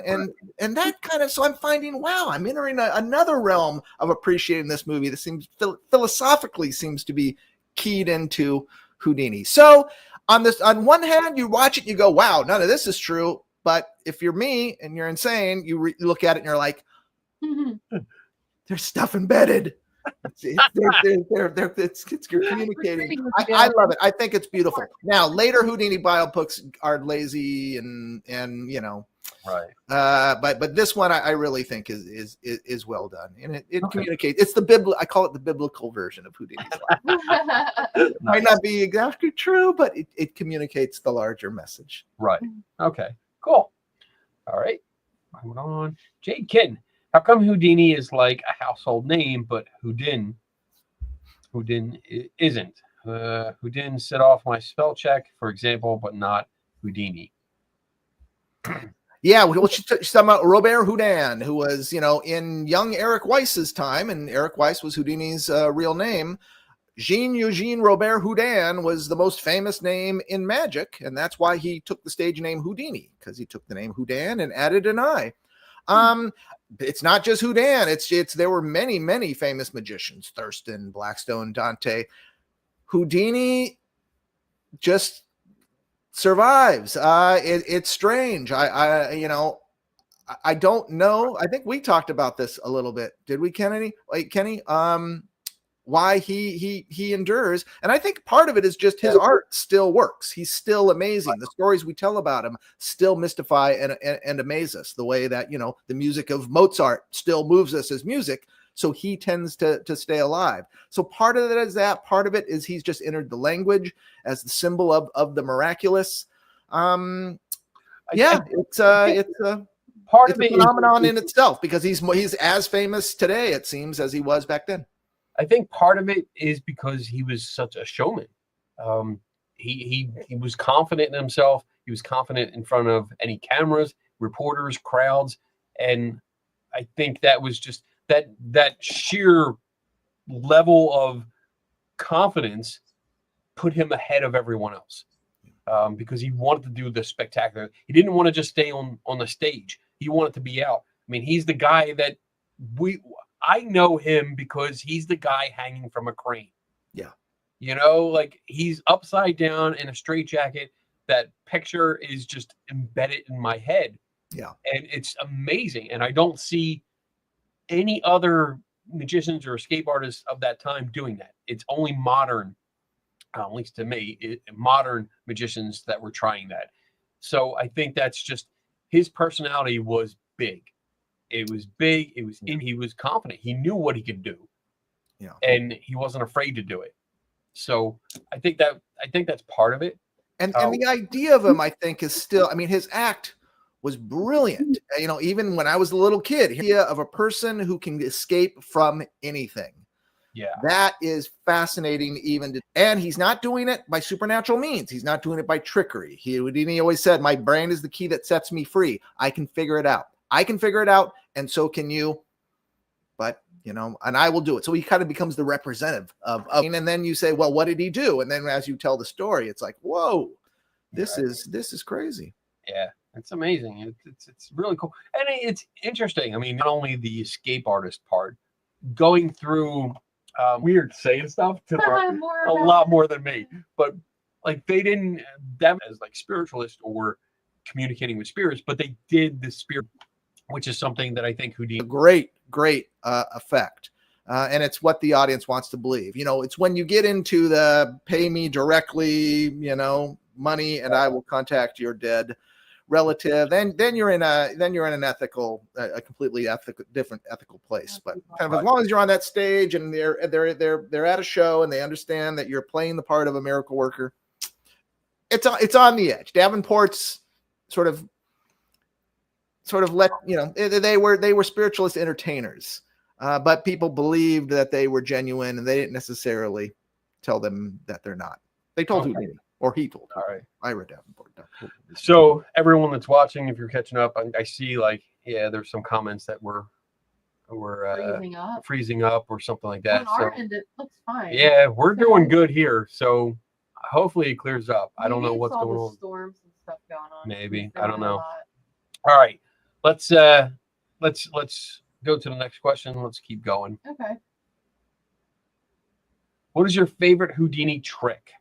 that kind of, so I'm finding, wow, I'm entering another realm of appreciating this movie that seems philosophically seems to be keyed into Houdini. So on one hand, you watch it and you go, wow, none of this is true. But if you're me and you're insane, you look at it and you're like, there's stuff embedded. It's communicating. I love it. I think it's beautiful. Now, later Houdini biopics are lazy and right. But this one I really think is well done, and it communicates. It's I call it the biblical version of Houdini's life. It might not be exactly true, but it communicates the larger message. Right. Okay. Cool. All right. Moving on. Jade Kitten. How come Houdini is like a household name, but Houdin isn't? Houdin set off my spell check, for example, but not Houdini. Yeah, well, she's talking about Robert Houdin, who was, in young Eric Weiss's time, and Eric Weiss was Houdini's real name. Jean-Eugène Robert Houdin was the most famous name in magic, and that's why he took the stage name Houdini, because he took the name Houdin and added an I. It's not just Houdin. It's there were many famous magicians: Thurston, Blackstone, Dante. Houdini just survives. It's strange. I don't know. I think we talked about this a little bit. Did we, Kenny? Why he endures. And I think part of it is just his art still works. He's still amazing. The stories we tell about him still mystify and amaze us, the way that, the music of Mozart still moves us as music. So he tends to stay alive. So part of it is that. Part of it is he's just entered the language as the symbol of the miraculous. part It's of a it phenomenon is, in itself because he's as famous today, it seems, as he was back then. I think part of it is because he was such a showman. He was confident in himself. He was confident in front of any cameras, reporters, crowds, and I think that was just that sheer level of confidence put him ahead of everyone else, because he wanted to do the spectacular. He didn't want to just stay on the stage. He wanted to be out. I mean, he's the guy that I know him because he's the guy hanging from a crane. Yeah. You know, like he's upside down in a straitjacket. That picture is just embedded in my head. Yeah. And it's amazing. And I don't see any other magicians or escape artists of that time doing that. It's only modern, at least to me, modern magicians that were trying that. So I think that's just his personality was big. It was big. It was he was confident. He knew what he could do. Yeah. And he wasn't afraid to do it. So I think that's part of it. And the idea of him, I think, is still, I mean, his act was brilliant. You know, even when I was a little kid, the idea of a person who can escape from anything. Yeah. That is fascinating and he's not doing it by supernatural means. He's not doing it by trickery. Houdini always said, my brain is the key that sets me free. I can figure it out. I can figure it out, and so can you. But, you know, and I will do it. So he kind of becomes the representative of and then you say, well, what did he do? And then as you tell the story, it's like, whoa, this is crazy. Yeah, it's amazing. It's really cool. And it's interesting. I mean, not only the escape artist part, going through weird saying stuff to a lot more than me, but like they didn't them as like spiritualists or communicating with spirits, but they did the spirit, which is something that I think Houdini. Great effect. And it's what the audience wants to believe. You know, it's when you get into the pay me directly, you know, money, and I will contact your dead relative. Then you're in an ethical, a completely different ethical place. But kind of as long as you're on that stage and they're at a show and they understand that you're playing the part of a miracle worker, it's on the edge. Davenport's sort of let, you know, they were spiritualist entertainers, but people believed that they were genuine, and they didn't necessarily tell them that they're not. They told Houdini, or he told. All right. I read Davenport. So everyone that's watching, if you're catching up, I see like, yeah, there's some comments that were freezing up or something like that. On our end, it looks fine. Yeah, we're doing good here. So hopefully it clears up. I don't know what's going on. Storms and stuff going on. Maybe. I don't know. All right. Let's go to the next question. Let's keep going. Okay. What is your favorite Houdini trick?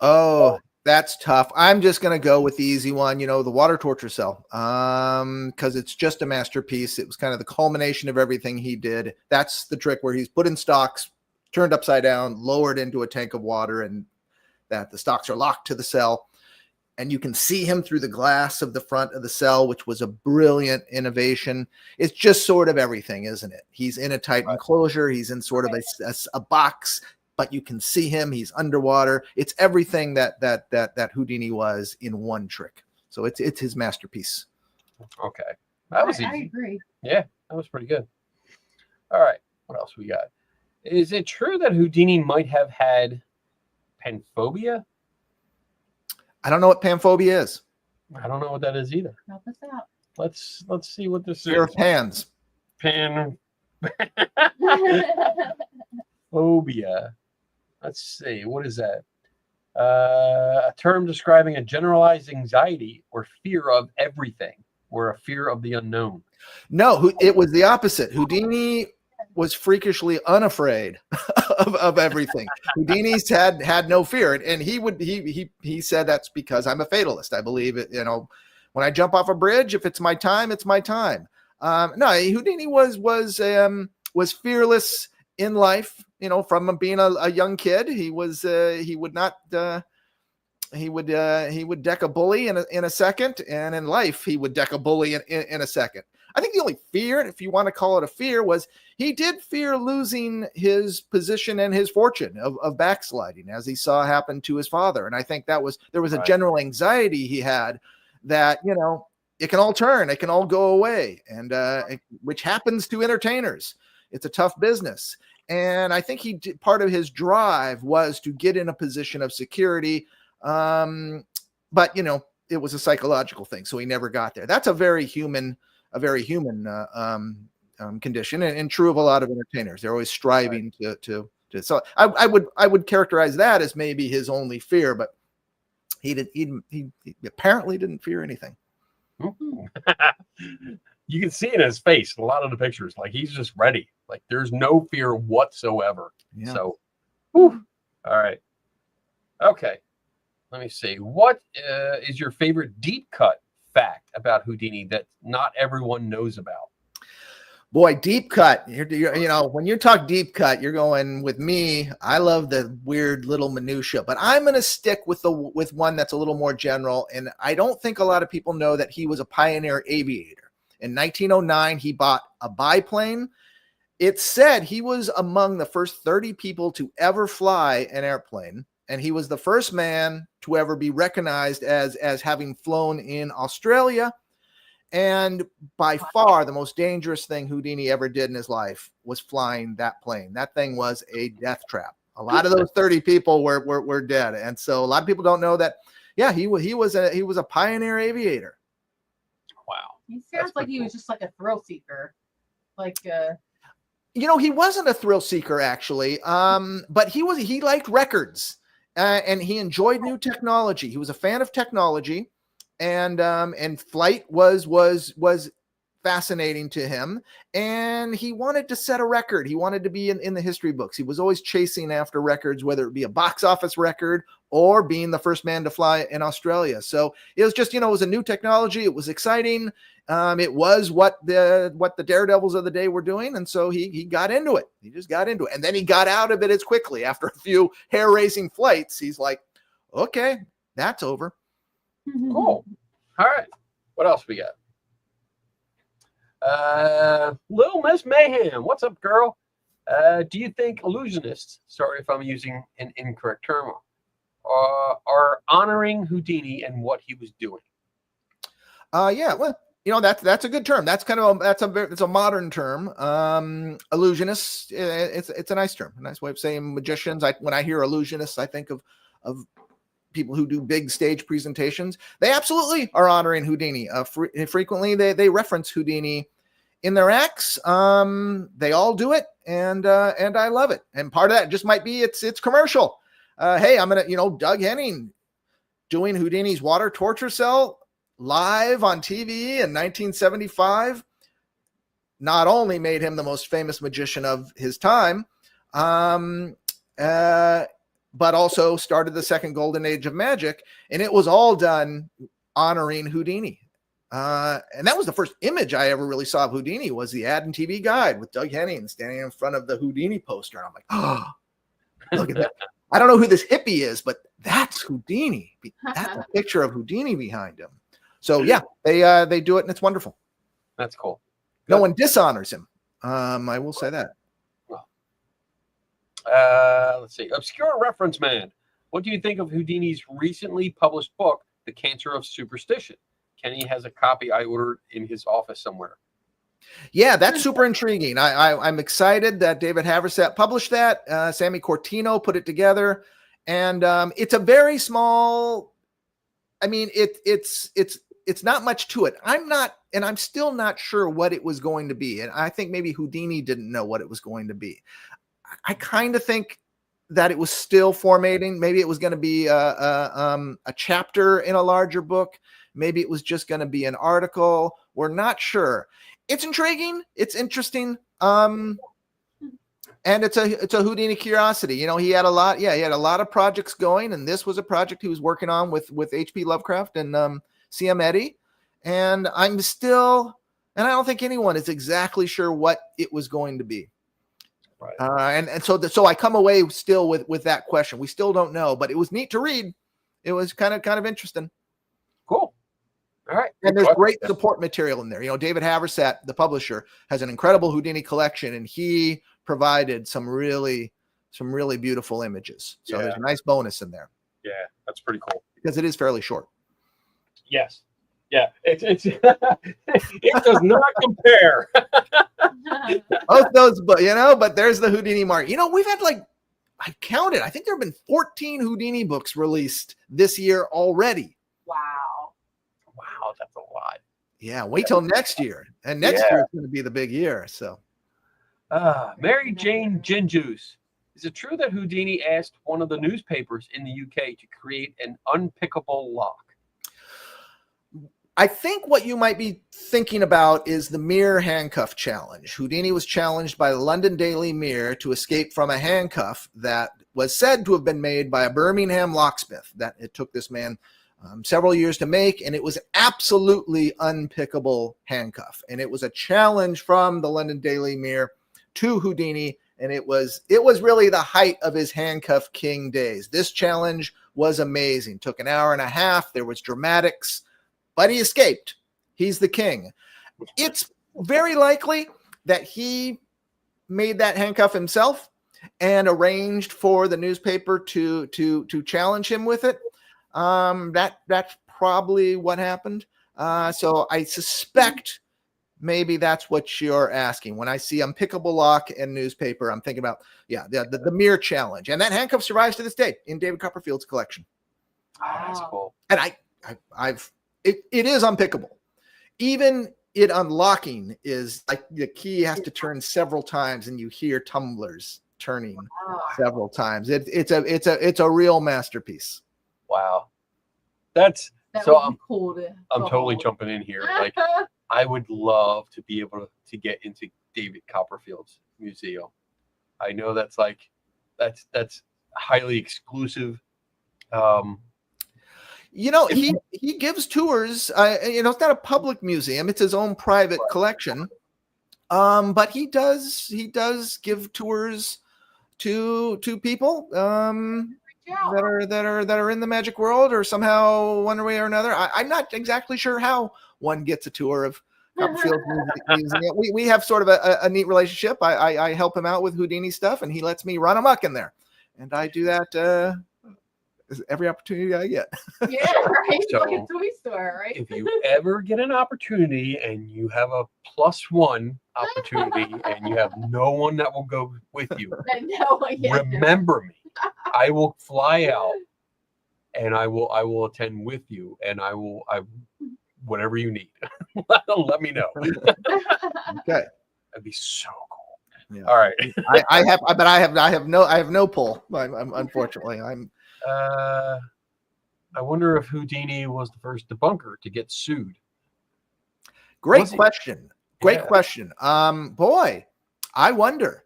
Oh, that's tough. I'm just going to go with the easy one, you know, the water torture cell, because it's just a masterpiece. It was kind of the culmination of everything he did. That's the trick where he's put in stocks, turned upside down, lowered into a tank of water, and that the stocks are locked to the cell. And you can see him through the glass of the front of the cell, which was a brilliant innovation. It's just sort of everything, isn't it? He's in a tight enclosure. He's in sort of a box, but you can see him. He's underwater. It's everything that Houdini was in one trick. So it's his masterpiece. Okay. That was easy. I agree. Yeah, that was pretty good. All right. What else we got? Is it true that Houdini might have had panphobia? I don't know what panphobia is. I don't know what that is either. Help us out. Let's see what this Fear is. of pans. Phobia. Let's see. What is that? A term describing a generalized anxiety or fear of everything, or a fear of the unknown. No, it was the opposite. Houdini was freakishly unafraid of everything. Houdini's had no fear, and he said that's because I'm a fatalist. I believe it. You know, when I jump off a bridge, if it's my time, it's my time. No, Houdini was fearless in life. You know, from being a young kid, he would deck a bully in a second, and in life he would deck a bully in a second. I think the only fear, if you want to call it a fear, was he did fear losing his position and his fortune of backsliding, as he saw happen to his father. And I think there was a general anxiety he had that, you know, it can all turn, it can all go away, and which happens to entertainers. It's a tough business. And I think part of his drive was to get in a position of security. But it was a psychological thing, so he never got there. That's a very human condition, and true of a lot of entertainers. They're always striving to. So I would characterize that as maybe his only fear, but he apparently didn't fear anything. You can see in his face in a lot of the pictures, like he's just ready. Like there's no fear whatsoever. Yeah. So, whew. All right. Okay. Let me see. What is your favorite deep cut fact about Houdini that not everyone knows about? Boy, deep cut. When you talk deep cut, you're going with me. I love the weird little minutia, but I'm going to stick with one that's a little more general. And I don't think a lot of people know that he was a pioneer aviator. In 1909, he bought a biplane. It's said he was among the first 30 people to ever fly an airplane. And he was the first man to ever be recognized as having flown in Australia. And by far the most dangerous thing Houdini ever did in his life was flying that plane. That thing was a death trap. A lot of those 30 people were dead. And so a lot of people don't know that. Yeah, he was a pioneer aviator. Wow. He sounds like he was just like a thrill seeker. Like he wasn't a thrill seeker actually. But he liked records. And he enjoyed new technology. He was a fan of technology. And flight was fascinating to him, and he wanted to set a record. He wanted to be in the history books. He was always chasing after records, whether it be a box office record or being the first man to fly in Australia. So it was just, it was a new technology. It was exciting. It was what the daredevils of the day were doing, and so he got into it. He just got into it, and then he got out of it as quickly. After a few hair-raising flights, he's like, "Okay, that's over." Cool. All right. What else we got? Little Miss Mayhem. What's up, girl? Do you think illusionists, sorry if I'm using an incorrect term, are honoring Houdini and what he was doing? Yeah. Well, that's a good term. That's kind of it's a modern term. Illusionists. It's a nice term. A nice way of saying magicians. When I hear illusionists, I think of people who do big stage presentations. They absolutely are honoring Houdini. Frequently, they reference Houdini in their acts. They all do it, and I love it. And part of that just might be it's commercial. Hey, I'm gonna Doug Henning doing Houdini's water torture cell live on TV in 1975. Not only made him the most famous magician of his time, but also started the second golden age of magic, and it was all done honoring Houdini. And that was the first image I ever really saw of Houdini, was the ad and TV guide with Doug Henning standing in front of the Houdini poster. And I'm like, oh, look at that. I don't know who this hippie is, but that's Houdini. That's a picture of Houdini behind him. So yeah, they do it, and it's wonderful. That's cool. No one dishonors him. I will say that. Let's see. Obscure reference man. What do you think of Houdini's recently published book, The Cancer of Superstition? Kenny has a copy I ordered in his office somewhere. Yeah, that's super intriguing. I'm excited that David Haversack published that. Sammy Cortino put it together, and it's a very small. I mean, it's not much to it. I'm still not sure what it was going to be, and I think maybe Houdini didn't know what it was going to be. I kind of think that it was still formatting. Maybe it was going to be a chapter in a larger book. Maybe it was just going to be an article. We're not sure. It's intriguing. It's interesting. And it's a Houdini curiosity. He had a lot. Yeah, he had a lot of projects going, and this was a project he was working on with H.P. Lovecraft and C.M. Eddy. And I don't think anyone is exactly sure what it was going to be. Right. And so I come away still with that question. We still don't know, but it was neat to read. It was kind of interesting. Cool. All right. And there's great support material in there. David Haversack, the publisher, has an incredible Houdini collection, and he provided some really beautiful images. So there's a nice bonus in there. Yeah, that's pretty cool. Because it is fairly short. Yes. Yeah, it's it does not compare. Both those, but but there's the Houdini mark. We've had I counted. I think there have been 14 Houdini books released this year already. Wow. Wow, that's a lot. Yeah, wait till next year, and next year is going to be the big year. So, Mary Jane Gin Juice. Is it true that Houdini asked one of the newspapers in the UK to create an unpickable lock? I think what you might be thinking about is the mirror handcuff challenge. Houdini was challenged by the London Daily Mirror to escape from a handcuff that was said to have been made by a Birmingham locksmith. That it took this man several years to make, and it was absolutely unpickable handcuff. And it was a challenge from the London Daily Mirror to Houdini, and it was really the height of his handcuff king days. This challenge was amazing. Took an hour and a half. There was dramatics. But he escaped. He's the king. It's very likely that he made that handcuff himself and arranged for the newspaper to challenge him with it. That's probably what happened. So I suspect maybe that's what you're asking. When I see unpickable lock and newspaper, I'm thinking about the mirror challenge, and that handcuff survives to this day in David Copperfield's collection. Oh, that's cool. And it is unpickable. Even it unlocking is like the key has to turn several times, and you hear tumblers turning several times. It's a real masterpiece. Wow, That so. would be cool I'm totally jumping in here. Like, I would love to be able to get into David Copperfield's museum. I know that's highly exclusive. He gives tours. It's not a public museum; it's his own private collection. But he does give tours to people that are in the magic world, or somehow one way or another. I'm not exactly sure how one gets a tour of Copperfield Museum. We have sort of a neat relationship. I help him out with Houdini stuff, and he lets me run amok in there, and I do that every opportunity I get. Yeah, right. So, like a toy store, right? If you ever get an opportunity and you have a +1 opportunity and you have no one that will go with you, remember me. I will fly out and I will attend with you, and I whatever you need. Let me know. Okay. That'd be so cool. Yeah. All right. I have no pull. Unfortunately, I wonder if Houdini was the first debunker to get sued. Great question. Boy, I wonder.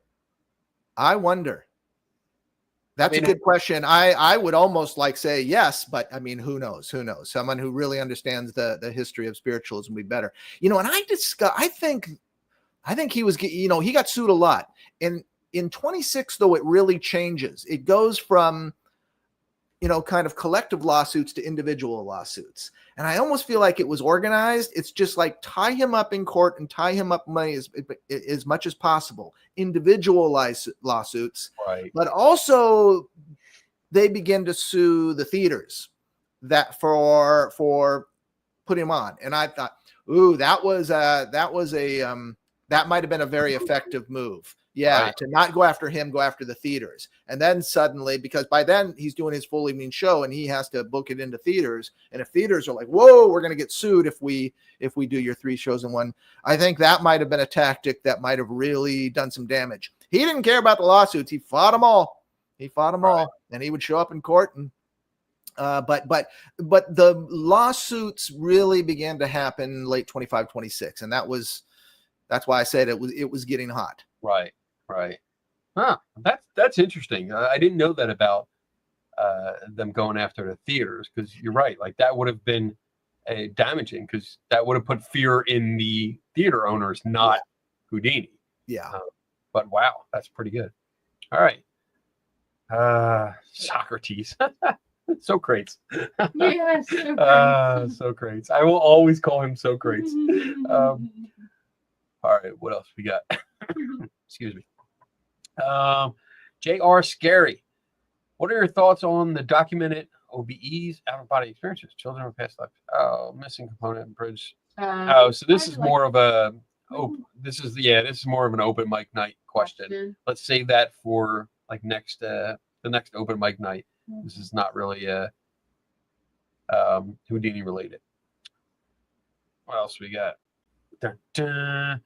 That's a good question. I would almost say yes, but I mean, who knows? Someone who really understands the history of spiritualism would be better. And I think he was, he got sued a lot. And in 26, though, it really changes. It goes from, kind of collective lawsuits to individual lawsuits. And I almost feel like it was organized. It's just like tie him up in court and tie him up money as much as possible. Individualized lawsuits. Right. But also they begin to sue the theaters that for putting him on. And I thought, that might have been a very effective move. Yeah, right. To not go after him, go after the theaters. And then suddenly, because by then he's doing his full evening show and he has to book it into theaters. And if theaters are like, whoa, we're going to get sued if we do your 3 shows in one, I think that might have been a tactic that might have really done some damage. He didn't care about the lawsuits. He fought them all. And he would show up in court. And but the lawsuits really began to happen late 25, 26. And that's why I said it was getting hot. Right. Huh. That's interesting. I didn't know that about them going after the theaters, because you're right. Like, that would have been damaging, because that would have put fear in the theater owners, not Houdini. Yeah. But wow, that's pretty good. All right. Socrates. Socrates. Yes. Socrates. I will always call him Socrates. All right. What else we got? Excuse me. J.R. Scary. What are your thoughts on the documented OBEs, out-of-body experiences, children with past life. Oh, missing component and bridge. Uh, Oh, so this I'd is like- more of a. Oh, this is more of an open mic night question. Let's save that for like the next open mic night. This is not really Houdini related. What else we got? Dun, dun.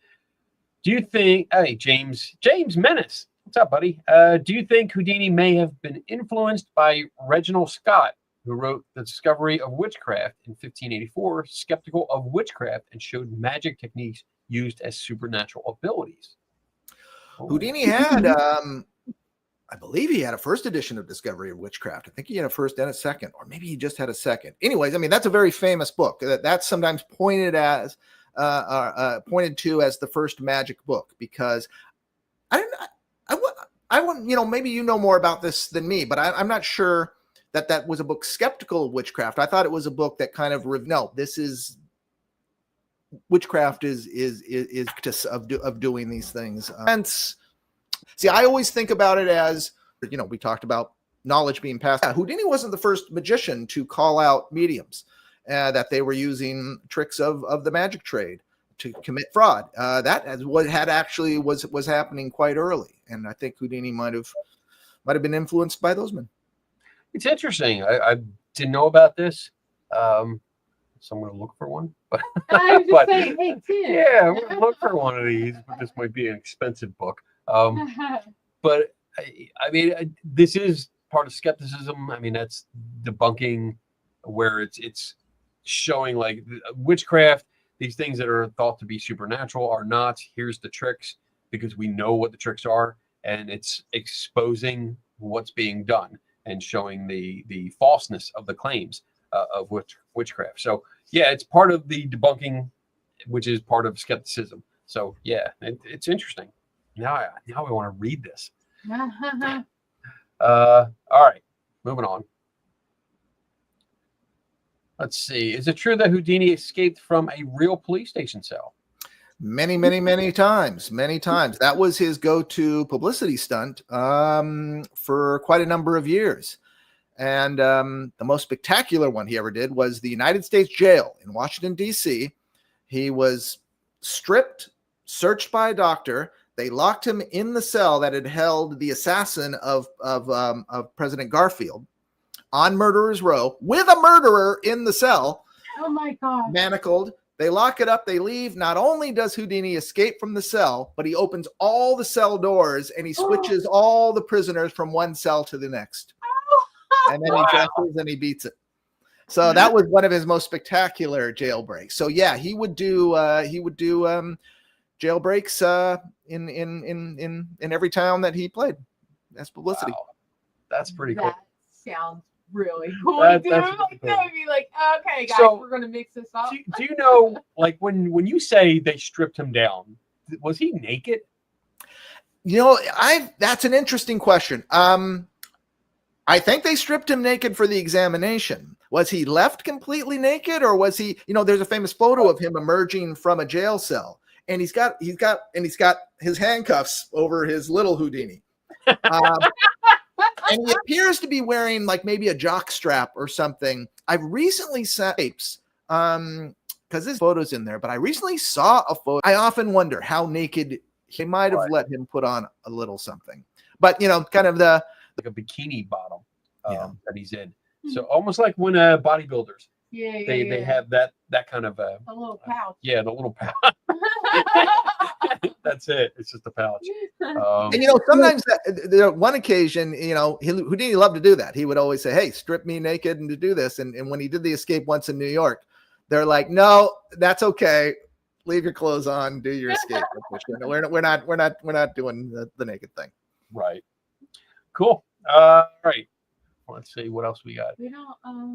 Do you think? Hey, James Menace, what's up, buddy? Do you think Houdini may have been influenced by Reginald Scott, who wrote The Discovery of Witchcraft in 1584, skeptical of witchcraft and showed magic techniques used as supernatural abilities? Houdini had, I believe he had a first edition of Discovery of Witchcraft. I think he had a first and a second, or maybe he just had a second. Anyways, I mean, that's a very famous book. That's sometimes pointed to as the first magic book, because I want, maybe you know more about this than me, but I'm not sure that was a book skeptical of witchcraft. I thought it was a book that kind of, no, this is witchcraft is practice of doing these things. And see, I always think about it as, we talked about knowledge being passed. Houdini wasn't the first magician to call out mediums that they were using tricks of the magic trade to commit fraud. That was happening quite early, and I think Houdini might have been influenced by those men. It's interesting. I didn't know about this. So I'm going to look for one. But, I was just saying, hey, Tim. Yeah, I'm going to look for one of these. But this might be an expensive book. But I mean, this is part of skepticism. I mean, that's debunking where it's showing like witchcraft, these things that are thought to be supernatural are not. Here's the tricks, because we know what the tricks are, and it's exposing what's being done and showing the falseness of the claims of witchcraft. So yeah, it's part of the debunking, which is part of skepticism. So yeah, it's interesting. Now I want to read this. All right, moving on. Let's see. Is it true that Houdini escaped from a real police station cell? Many times. That was his go-to publicity stunt for quite a number of years. And the most spectacular one he ever did was the United States jail in Washington, D.C. He was stripped, searched by a doctor. They locked him in the cell that had held the assassin of President Garfield on Murderer's Row, with a murderer in the cell. Oh my God. Manacled. They lock it up. They leave. Not only does Houdini escape from the cell, but he opens all the cell doors and he switches all the prisoners from one cell to the next. And then he dresses and he beats it. So that was one of his most spectacular jailbreaks. So yeah, he would do jailbreaks in every town that he played. That's publicity. Wow. That's pretty cool. That sounds really cool. That's Dude. really Like, cool. that would be like, okay, guys, So, we're gonna mix this up. Do you know, like when you say they stripped him down, was he naked? That's an interesting question. I think they stripped him naked for the examination. Was he left completely naked, or was he, there's a famous photo of him emerging from a jail cell, and he's got his handcuffs over his little Houdini. And he appears to be wearing like maybe a jock strap or something. I've recently sent tapes, because there's photos in there, but I recently saw a photo. I often wonder how naked he might have let him put on a little something, but kind of Like a bikini bottom that he's in. So almost like when bodybuilders, they have that kind of a little pouch. the little pouch. That's it. It's just a pouch. And sometimes one occasion, Houdini loved to do that. He would always say, "Hey, strip me naked and to do this." And when he did the escape once in New York, they're like, "No, that's okay. Leave your clothes on. Do your escape." We're not doing the naked thing. Right. Cool. All right. Let's see what else we got. Are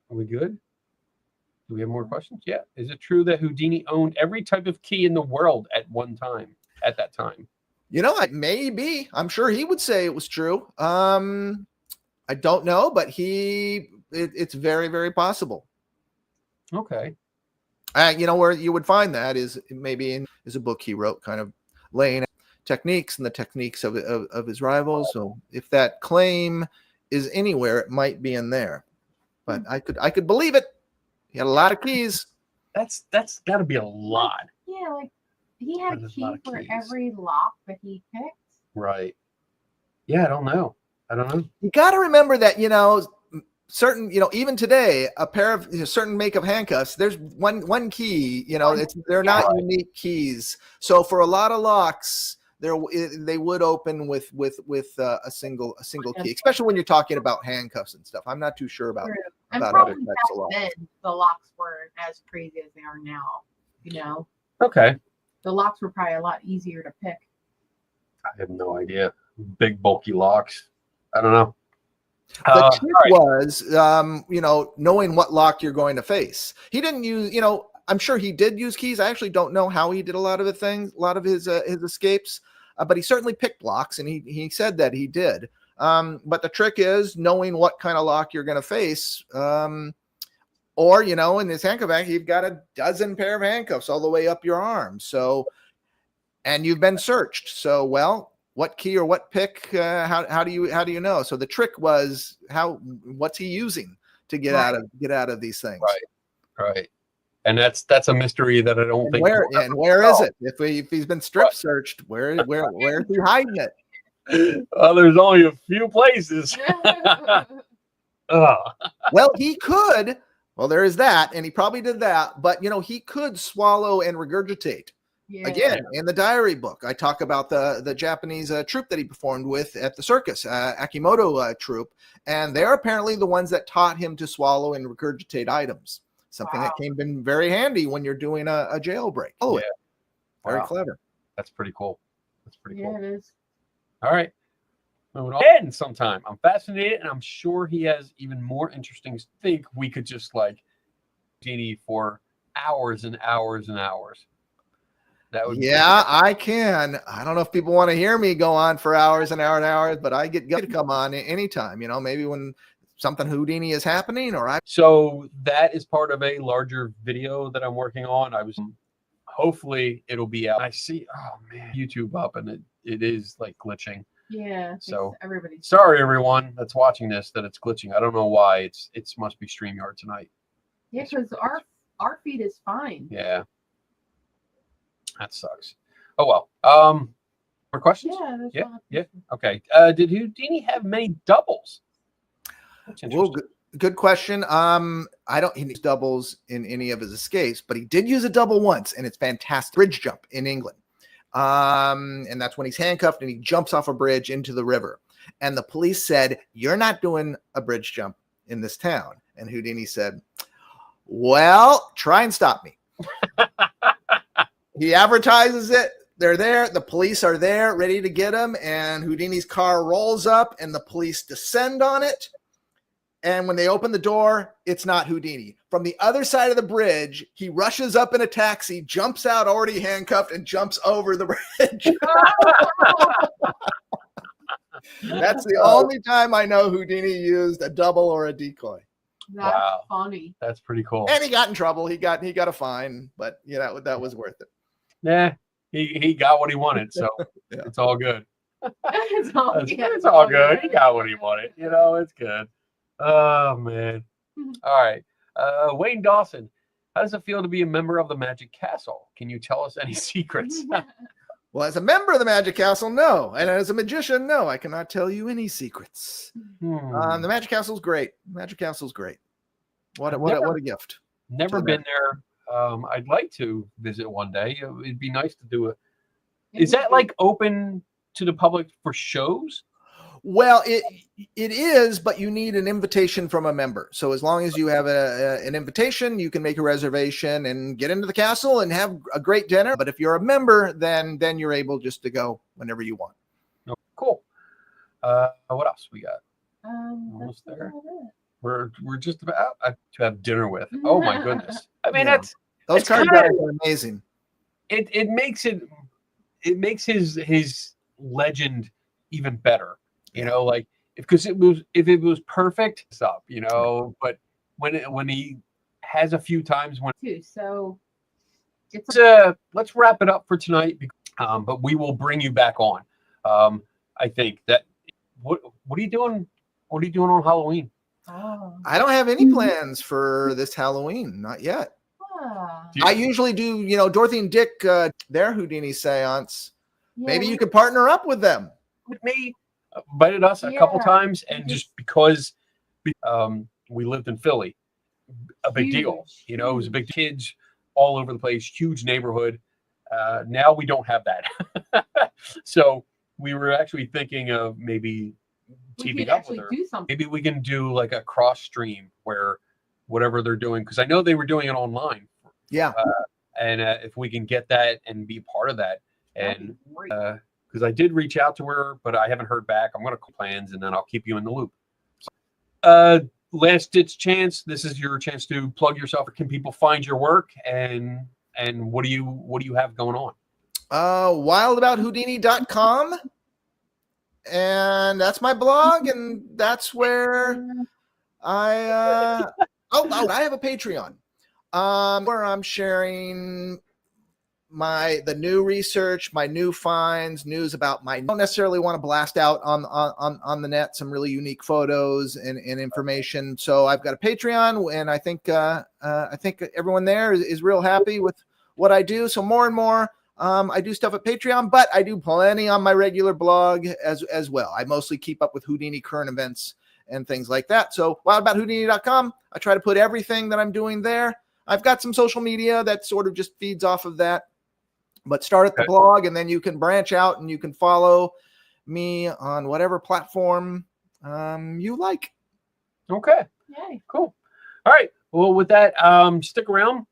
we good? Do we have more questions? Yeah. Is it true that Houdini owned every type of key in the world at that time? Maybe. I'm sure he would say it was true. I don't know, but it's very, very possible. Okay. Where you would find that is maybe is a book he wrote, kind of laying out techniques and the techniques of his rivals. So if that claim is anywhere, it might be in there. but I could believe it. He had a lot of keys. That's got to be a lot. Yeah, like he had There's a key lot of for keys. every lock that he picked. Right. Yeah, I don't know. You got to remember that, certain, even today, a pair of certain make of handcuffs, there's one key, they're not unique keys. So for a lot of locks, they would open with a single key, especially when you're talking about handcuffs and stuff. I'm not too sure about And other probably types back of locks. then the locks weren't as crazy as they are now. Okay. The locks were probably a lot easier to pick. I have no idea. Big bulky locks. I don't know. The trick was, knowing what lock you're going to face. He didn't use, I'm sure he did use keys. I actually don't know how he did a lot of his escapes, but he certainly picked locks, and he said that he did. But the trick is knowing what kind of lock you're going to face. Or, in his handcuff bag, you've got a dozen pair of handcuffs all the way up your arm. So, and you've been searched. So, well, what key or what pick? How do you know? So the trick was what's he using to get out of these things? Right. And that's a mystery that I don't think. Where is it? If he's been strip searched, where is he hiding it? There's only a few places. Well, he could. Well, there is that, and he probably did that. But he could swallow and regurgitate. Yeah. Again, in the diary book, I talk about the Japanese troupe that he performed with at the circus, Akimoto troupe, and they're apparently the ones that taught him to swallow and regurgitate items. Something that came in very handy when you're doing a jailbreak. Oh, yeah. Very clever. That's pretty cool. Cool. Yeah, it is. All right. Moving on. And sometime. I'm fascinated, and I'm sure he has even more interesting. Think we could just Houdini for hours and hours and hours. That would I can. I don't know if people want to hear me go on for hours and hours and hours, but I get to come on anytime, maybe when something Houdini is happening So that is part of a larger video that I'm working on. Hopefully it'll be out. I see, YouTube up, and it is glitching. Yeah. So everybody's sorry, everyone that's watching this, that it's glitching. I don't know why. It must be StreamYard tonight. Yeah, because our feed is fine. Yeah. That sucks. Oh well. More questions? Yeah. Okay. Did Houdini have many doubles? Well, good question. I don't use doubles in any of his escapes, but he did use a double once, and it's fantastic. Bridge jump in England. And that's when he's handcuffed and he jumps off a bridge into the river. And the police said, "You're not doing a bridge jump in this town." And Houdini said, "Well, try and stop me." He advertises it. They're there. The police are there, ready to get him. And Houdini's car rolls up, and the police descend on it. And when they open the door, it's not Houdini. From the other side of the bridge, he rushes up in a taxi, jumps out already handcuffed, and jumps over the bridge. That's the only time I know Houdini used a double or a decoy. That's funny. That's pretty cool. And he got in trouble. He got a fine, but that was worth it. Yeah, he got what he wanted, so it's all good. It's all good. He got what he wanted. It's good. Oh man. All right. Wayne Dawson, how does it feel to be a member of the Magic Castle? Can you tell us any secrets? Well, as a member of the Magic Castle, no. And as a magician, no. I cannot tell you any secrets. The Magic Castle's great. Magic Castle's great. What a gift. Never been there. I'd like to visit one day. It'd be nice to do it. Is that open to the public for shows? Well, it is, but you need an invitation from a member. So as long as you have an invitation, you can make a reservation and get into the castle and have a great dinner. But if you're a member, then you're able just to go whenever you want. Oh, cool. What else we got? Almost there. We're just about to have dinner with. Oh my goodness! I mean, those card battles are amazing. It makes his legend even better. Because if it was perfect, stop. But when he has a few times when. So let's wrap it up for tonight. But we will bring you back on. I think that. What are you doing? What are you doing on Halloween? Oh. I don't have any plans for this Halloween, not yet. Ah. I usually do, Dorothy and Dick, their Houdini seance. Yeah, Maybe you could partner up with them. Me invited us a couple Yeah. times, and just because we lived in Philly, a big deal. Huge, It was a big kids all over the place, huge neighborhood. Now we don't have that. So we were actually thinking of maybe we teaming could up with actually her. do something. Maybe we can do like a cross stream where whatever they're doing, because I know they were doing it online. Yeah. And if we can get that and be part of that, That'd and be great. because I did reach out to her, but I haven't heard back. I'm going to call plans, and then I'll keep you in the loop. Last ditch chance. This is your chance to plug yourself. Can people find your work, and what do you have going on? Wildabouthoudini.com, and that's my blog, and that's where I have a Patreon where I'm sharing the new research, my new finds, news about I don't necessarily want to blast out on the net some really unique photos and information. So I've got a Patreon, and I think everyone there is real happy with what I do. So more and more, I do stuff at Patreon, but I do plenty on my regular blog as well. I mostly keep up with Houdini current events and things like that. So wildabouthoudini.com, I try to put everything that I'm doing there. I've got some social media that sort of just feeds off of that. But start at the blog, and then you can branch out and you can follow me on whatever platform you like. Okay. Yay. Cool. All right. Well, with that, stick around.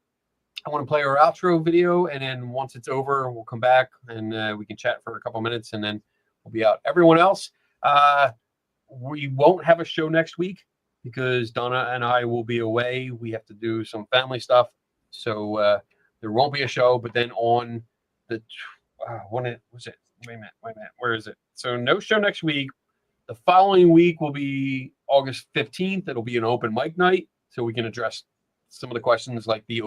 I want to play our outro video, and then once it's over, we'll come back and we can chat for a couple minutes, and then we'll be out. Everyone else, we won't have a show next week because Donna and I will be away. We have to do some family stuff, so there won't be a show. But then on the when it was it? Wait a minute. Where is it? So no show next week. The following week will be August 15th. It'll be an open mic night, so we can address some of the questions like the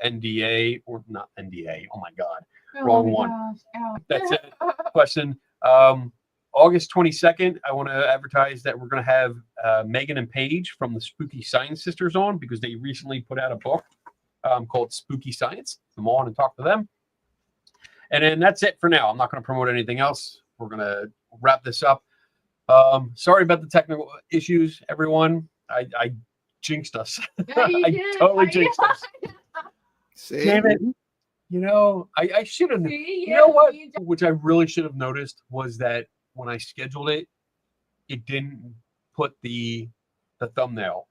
NDA or not NDA. Oh my God, wrong one. Gosh, That's it. Question. August 22nd, I want to advertise that we're going to have Megan and Paige from the Spooky Science Sisters on, because they recently put out a book called Spooky Science. Come on and talk to them. And then that's it for now. I'm not going to promote anything else. We're going to wrap this up. Sorry about the technical issues, everyone. I jinxed us. Yeah, you I did. totally jinxed us. See? Damn it. I should have. See, You know yeah, what? you Which I really should have noticed was that when I scheduled it, it didn't put the thumbnail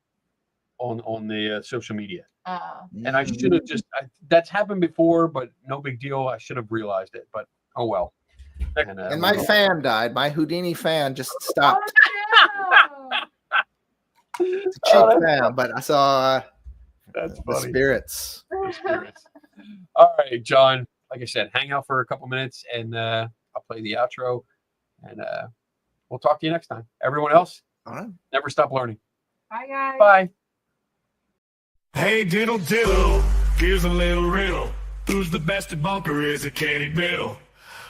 on the social media. And I should have that's happened before, but no big deal. I should have realized it, but oh well. And my fan died. My Houdini fan just stopped. It's a cheap fan, but I saw That's the funny. spirits. All right, John. Like I said, hang out for a couple minutes, and I'll play the outro, and we'll talk to you next time. Everyone else, All right. never stop learning. Bye, guys. Bye. Hey diddle diddle, here's a little riddle. Who's the best debunker? Is it Kenny Biddle?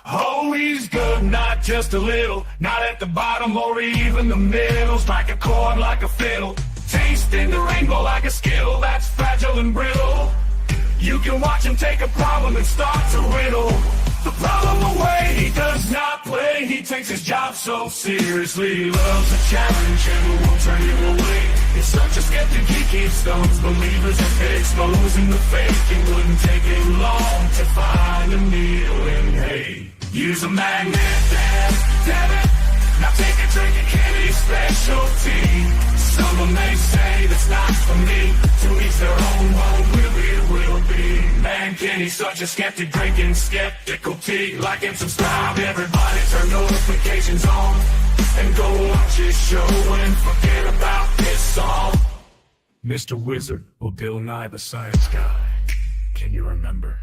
Oh, he's good, not just a little. Not at the bottom or even the middle. Strike a chord like a fiddle. Tasting the rainbow like a skittle. That's fragile and brittle. You can watch him take a problem and start to riddle the problem away. He does not play. He takes his job so seriously. He loves a challenge and won't turn you away. It's such a skeptic, he keeps those believers exposing the fake. It wouldn't take him long to find a needle in hay. Use a magnet, damn it. Now take a drink of Kenny's specialty. Someone may say that's not for me. To each their own, what will be. Man, Kenny's such a skeptic, drinking skeptical tea. Like and subscribe, everybody turn notifications on. And go watch his show and forget about this song. Mr. Wizard or Bill Nye the Science Guy. Can you remember?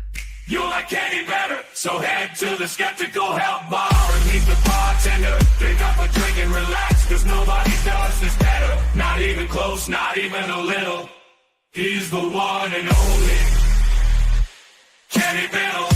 You like Kenny better, so head to the Skeptical Help Bar and meet the bartender. Pick up a drink and relax, cause nobody does this better. Not even close, not even a little. He's the one and only Kenny Biddle.